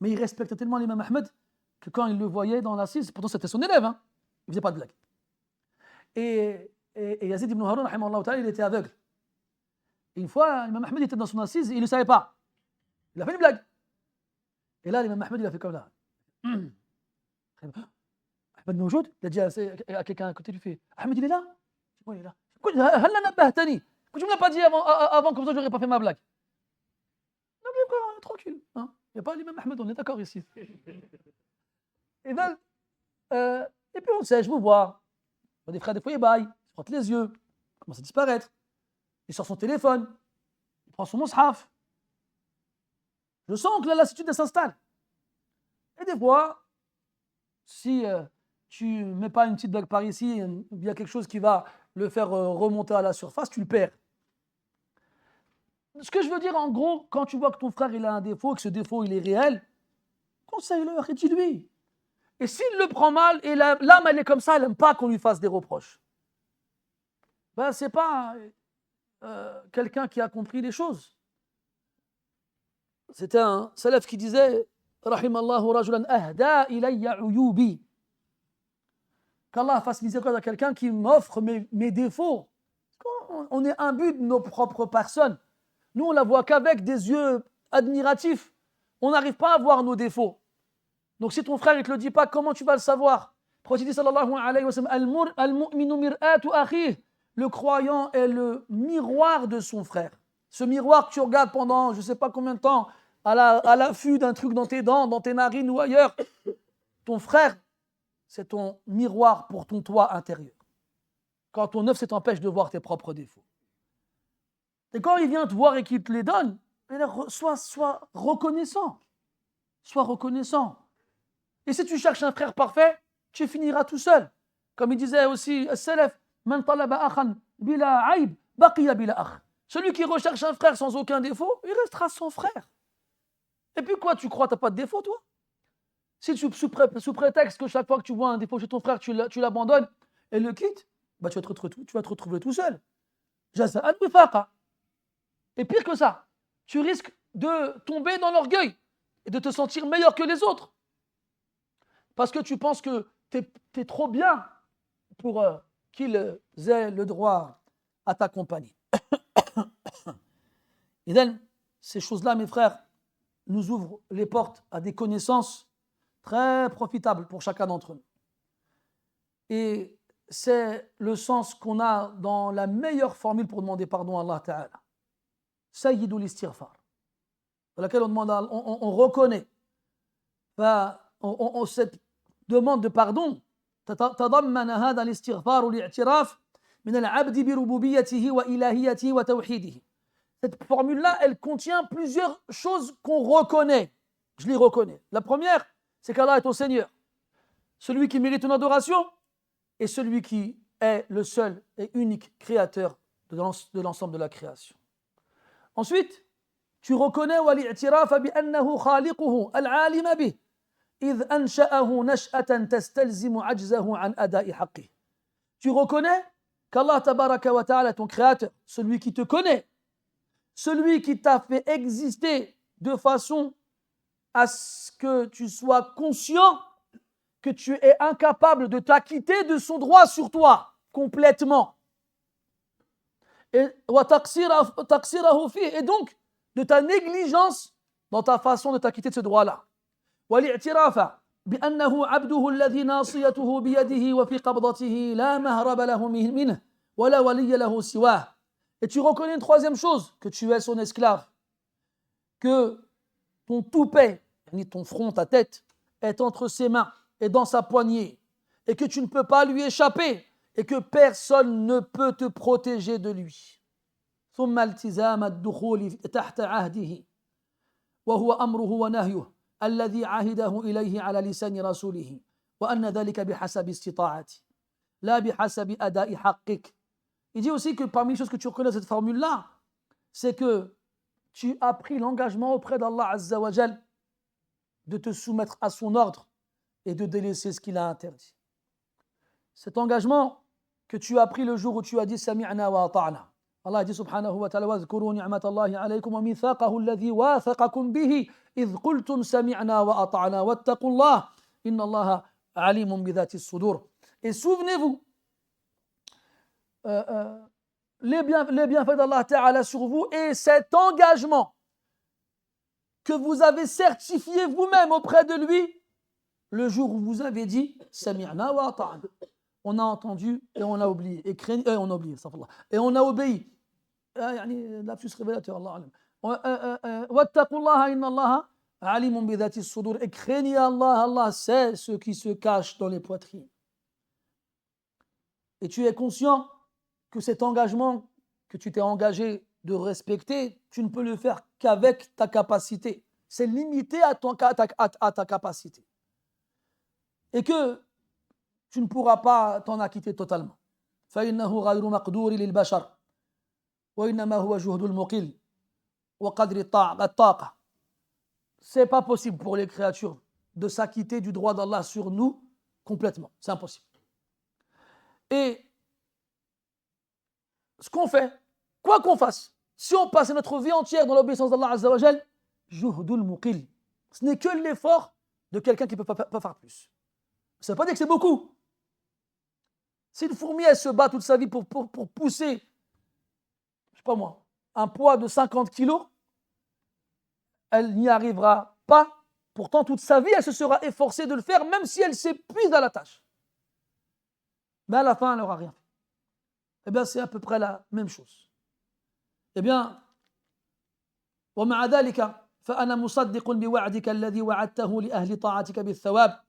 S1: Mais il respectait tellement l'imam Ahmed que quand il le voyait dans l'assise, pourtant c'était son élève, hein, il ne faisait pas de blagues. Et Yazid ibn Harun, rahimahullah ta'ala, il était aveugle. Et une fois, l'imam Ahmed était dans son assise et il ne savait pas. Il a fait une blague. Et là, l'imam Ahmed, il a fait comme ça. Ahmed Moujoud, il a dit à quelqu'un à côté, il fait Ahmed, il est là? Oui, il est là. Pourquoi tu ne me l'as pas dit avant, comme ça, je n'aurais pas fait ma blague? Non, mais frère, tranquille. Hein. Il n'y a pas l'imam Ahmed, on est d'accord ici. Et ben, et puis on sait, je vous vois. Des frères, des fois, ils baillent, ils se frottent les yeux, ils commencent à disparaître. Il sort son téléphone, il prend son mushaf. Je sens que la lassitude s'installe. Et des fois, si tu ne mets pas une petite blague par ici, il y a quelque chose qui va le faire remonter à la surface, tu le perds. Ce que je veux dire, en gros, quand tu vois que ton frère il a un défaut, que ce défaut il est réel, conseille-le et dis-lui. Et s'il le prend mal, et l'âme elle est comme ça, elle n'aime pas qu'on lui fasse des reproches, ben, ce n'est pas quelqu'un qui a compris les choses. C'était un salaf qui disait Rahimallahu rajulan ahda ilayya uyubi. Qu'Allah fasse miséricorde à quelqu'un qui m'offre mes défauts. On est imbu de nos propres personnes. Nous, on la voit qu'avec des yeux admiratifs. On n'arrive pas à voir nos défauts. Donc, si ton frère ne te le dit pas, comment tu vas le savoir? Le prophète dit sallallahu alayhi wa sallam al-mu'minu mir'atu akhih. Le croyant est le miroir de son frère. Ce miroir que tu regardes pendant je ne sais pas combien de temps, à l'affût d'un truc dans tes dents, dans tes narines ou ailleurs, ton frère, c'est ton miroir pour ton toit intérieur. Quand ton œuf, ça t'empêche de voir tes propres défauts. Et quand il vient te voir et qu'il te les donne, sois reconnaissant. Sois reconnaissant. Et si tu cherches un frère parfait, tu finiras tout seul. Comme il disait aussi, Salaf, man talaba akhan bila aib, baqiya bila akh. Celui qui recherche un frère sans aucun défaut, il restera son frère. Et puis quoi, tu crois que tu n'as pas de défaut, toi? Si tu, sous prétexte que chaque fois que tu vois un défaut chez ton frère, tu l'abandonnes et le quittes, bah tu vas te retrouver tout seul. Jaza'an wifaqa. Et pire que ça, tu risques de tomber dans l'orgueil et de te sentir meilleur que les autres. Parce que tu penses que tu es trop bien pour qu'ils aient le droit à t'accompagner. Et donc, ces choses-là, mes frères, nous ouvrent les portes à des connaissances très profitables pour chacun d'entre nous. Et c'est le sens qu'on a dans la meilleure formule pour demander pardon à Allah Ta'ala. Sayyidul istighfar, dans laquelle on demande, on reconnaît cette demande de pardon. تضمن هذا الاستغفار الاعتراف من العبد بربوبيته وإلهيته وتوحيده. Cette formule-là, elle contient plusieurs choses qu'on reconnaît. Je les reconnais. La première, c'est qu'Allah est ton Seigneur, celui qui mérite ton adoration et celui qui est le seul et unique créateur de l'ensemble de la création. Ensuite, tu reconnais والاعتراف بأنه خالقه العالم به إذ أنشأه نشأة تستلزم عجزه عن أداء حقه. Tu reconnais qu'Allah tabaraka wa ta'ala est ton créateur, celui qui te connaît, celui qui t'a fait exister de façon à ce que tu sois conscient que tu es incapable de t'acquitter de son droit sur toi complètement. Et donc de ta négligence dans ta façon de t'acquitter de ce droit-là. والاعتراف بأنه عبده الذي ناصيته بيده وفي قبضته لا مهرب له منه ولا ولي له سواه. Et tu reconnais une troisième chose, que tu es son esclave, que ton toupet, ton front, ta tête, est entre ses mains et dans sa poignée, et que tu ne peux pas lui échapper, et que personne ne peut te protéger de lui. ثم التزام الدخول تحت عهده وهو أمره ونهيه الذي عهده إليه على لسان رسوله وأن ذلك بحسب استطاعته لا بحسب أداء حقك. Il dit aussi que parmi les choses que tu reconnais dans cette formule-là, c'est que tu as pris l'engagement auprès d'Allah Azza wa Jal de te soumettre à son ordre et de délaisser ce qu'il a interdit. Cet engagement que tu as pris le jour où tu as dit Sami'na wa ata'na. Allah dit subhanahu wa ta'ala Wadhkuru ni'matallahi alaykum wa mithaqahu alladhi wathaqakum bihi idh qultum sami'na wa ata'na wattaqullah inna Allaha alimun bidhati as-sudur. Et souvenez-vous les bienfaits d'Allah Ta'ala sur vous et cet engagement que vous avez certifié vous-même auprès de lui le jour où vous avez dit Sami'na wa ata'na. On a entendu et on a oublié. Et on a obéi. Lapsus révélateur, Allah alam. Wattaqullaha inna Allaha alimun bidhati as-sudur. Et craignez Allah, Allah sait ce qui se cache dans les poitrines. Et tu es conscient que cet engagement que tu t'es engagé de respecter, tu ne peux le faire qu'avec ta capacité. C'est limité à ta capacité. Et que tu ne pourras pas t'en acquitter totalement. فإنه غير مقدور للبشر وإنما هو جهد المقل وقدر الطاقة. C'est pas possible pour les créatures de s'acquitter du droit d'Allah sur nous complètement. C'est impossible. Et ce qu'on fait, quoi qu'on fasse, si on passe notre vie entière dans l'obéissance d'Allah Azza wa Jal, juhdul muqil. Ce n'est que l'effort de quelqu'un qui ne peut pas faire plus. Ça ne veut pas dire que c'est beaucoup. Si une fourmi, elle se bat toute sa vie pour pousser, je ne sais pas moi, un poids de 50 kilos, elle n'y arrivera pas. Pourtant, toute sa vie, elle se sera efforcée de le faire, même si elle s'épuise à la tâche. Mais à la fin, elle n'aura rien fait. Eh bien, c'est à peu près la même chose. Eh bien, ومع ذلك فأنا مصدق بوعدك الذي وعدته لأهل طاعتك بالثواب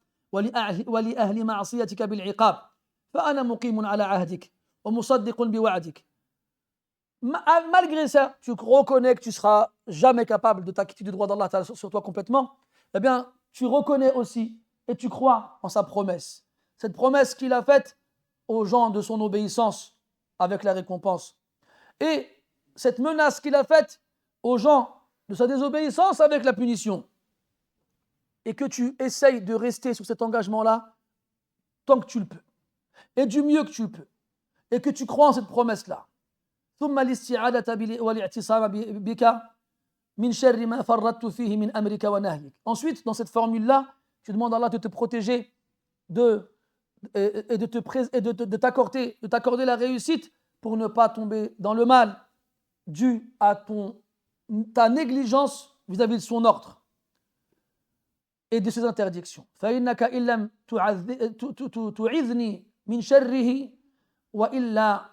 S1: ولأهل معصيتك بالعقاب فأنا مقيم على عهدك ومصدق بوعدك. Malgré ça, tu reconnais que tu ne seras jamais capable de t'acquitter du droit d'Allah sur toi complètement. Eh bien, tu reconnais aussi et tu crois en sa promesse. Cette promesse qu'il a faite aux gens de son obéissance avec la récompense. Et cette menace qu'il a faite aux gens de sa désobéissance avec la punition. Et que tu essayes de rester sur cet engagement-là tant que tu le peux. Et du mieux que tu le peux. Et que tu crois en cette promesse-là. ثم الاستعادة والاعتصام بك من شر ما فرطت فيه من أمرك ونهيك. Ensuite, dans cette formule-là, tu demandes à Allah de te protéger et de t'accorder la réussite pour ne pas tomber dans le mal dû à ta négligence vis-à-vis de son ordre et de ses interdictions. فإنك إن لم تعذني من شره وإلا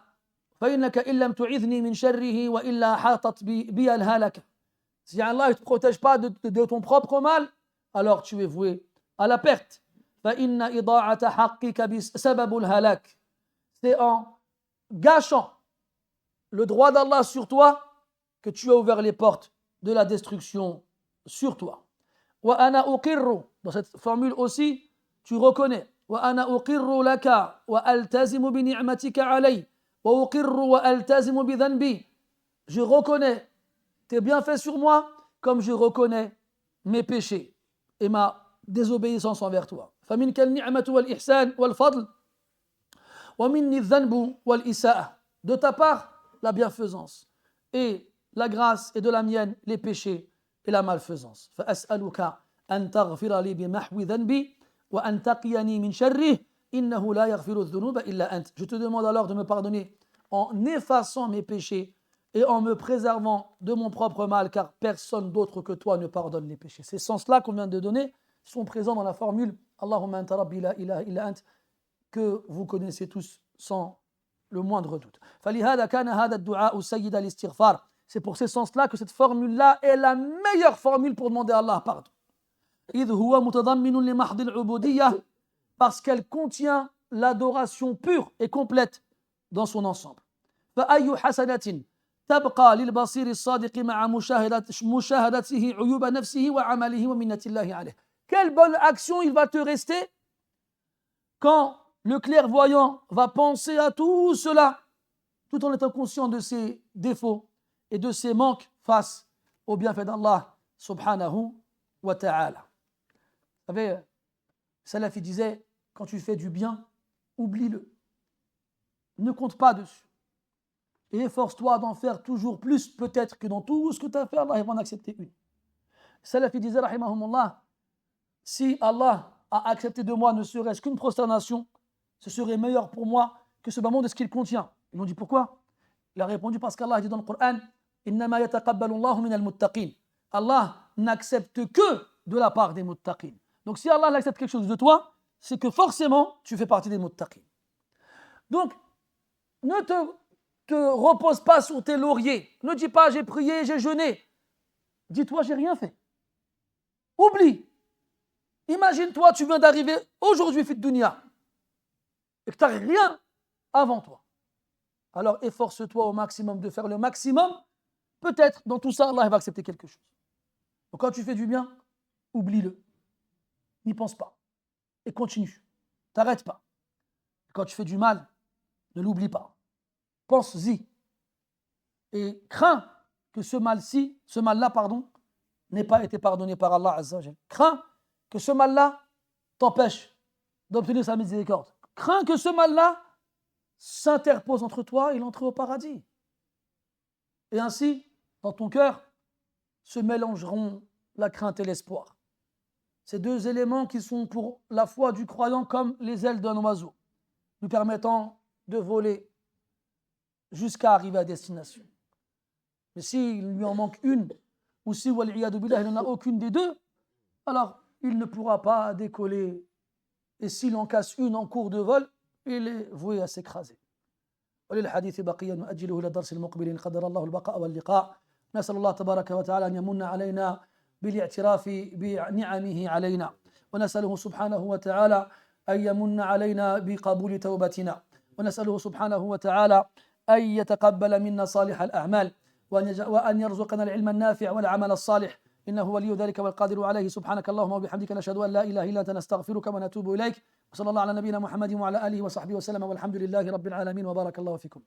S1: فإنك إن لم تعذني من شره وإلا حاطت بي الهلكة. Si Allah ne te protège pas de ton propre mal, alors tu es voué à la perte. فإن إضاعة حقك بسبب الهلاك. C'est en gâchant le droit d'Allah sur toi que tu as ouvert les portes de la destruction sur toi. وأنا أقر. Dans cette formule aussi, tu reconnais. وأنا أقر لك وألتزم بنعمتك علي وأقر وألتزم بذنبي. Je reconnais tes bienfaits sur moi comme je reconnais mes péchés et ma désobéissance envers toi. فمنك النعمة والإحسان والفضل ومني الذنب والإساءة. De ta part, la bienfaisance et la grâce, et de la mienne, les péchés et la malfaisance. فأسألك أن تغفر لي بمحو ذنبي وأن تقيني من شره إنه لا يغفر الذنوب إلا أنت. Je te demande alors de me pardonner en effaçant mes péchés et en me préservant de mon propre mal, car personne d'autre que toi ne pardonne les péchés. Ces sens-là qu'on vient de donner sont présents dans la formule Allahumma anta rabbi la ilaha illa ant, que vous connaissez tous sans le moindre doute. فلهذا كان هذا الدعاء سيد الاستغفار. C'est pour ces sens-là que cette formule-là est la meilleure formule pour demander à Allah pardon. إذ هو متضمن لمحض العبودية, parce qu'elle contient l'adoration pure et complète dans son ensemble. فأي حسنة تبقى للبصير الصادق مع مشاهدته عيوب نفسه وعمله ومنة الله عليه. Quelle bonne action il va te rester quand le clairvoyant va penser à tout cela tout en étant conscient de ses défauts et de ses manques face au bienfait d'Allah subhanahu wa ta'ala. Vous savez, Salafi disait, quand tu fais du bien, oublie-le. Ne compte pas dessus. Et efforce-toi d'en faire toujours plus, peut-être que dans tout ce que tu as fait, Allah va en accepter une. Salafi disait, rahimahumullah, si Allah a accepté de moi ne serait-ce qu'une prosternation, ce serait meilleur pour moi que ce bas monde et ce qu'il contient. Ils m'ont dit pourquoi? Il a répondu parce qu'Allah dit dans le Coran, Innama yataqabbalu Allahu minal muttaqin. Allah n'accepte que de la part des muttaqin. Donc si Allah accepte quelque chose de toi, c'est que forcément tu fais partie des muttaqin. Donc ne te repose pas sur tes lauriers. Ne dis pas j'ai prié, j'ai jeûné. Dis-toi j'ai rien fait. Oublie. Imagine-toi, tu viens d'arriver aujourd'hui, fit dunya, et que tu n'as rien avant toi. Alors efforce-toi au maximum de faire le maximum. Peut-être dans tout ça, Allah va accepter quelque chose. Donc quand tu fais du bien, oublie-le. N'y pense pas. Et continue. T'arrête pas. Quand tu fais du mal, ne l'oublie pas. Pense-y. Et crains que ce mal-là, n'ait pas été pardonné par Allah Azza wa Jal. Crains que ce mal-là t'empêche d'obtenir sa miséricorde. Crains que ce mal-là s'interpose entre toi et l'entrée au paradis. Et ainsi, dans ton cœur, se mélangeront la crainte et l'espoir. Ces deux éléments qui sont pour la foi du croyant comme les ailes d'un oiseau, nous permettant de voler jusqu'à arriver à destination. Mais s'il lui en manque une, ou si, wal'iyadu billah, il n'en a aucune des deux, alors il ne pourra pas décoller. Et s'il en casse une en cours de vol, il est voué à s'écraser. وللحديث بقية نؤجله إلى الدرس المقبل إن قدر الله البقاء واللقاء. نسأل الله تبارك وتعالى أن يمن علينا بالاعتراف بنعمه علينا، ونسأله سبحانه وتعالى أن يمن علينا بقبول توبتنا، ونسأله سبحانه وتعالى أن يتقبل منا صالح الأعمال، وأن يرزقنا العلم النافع والعمل الصالح، إنه ولي ذلك والقادر عليه. سبحانك اللهم وبحمدك نشهد أن لا إله إلا أنت نستغفرك ونتوب إليك. وصلى الله على نبينا محمد وعلى آله وصحبه وسلم والحمد لله رب العالمين وبارك الله فيكم.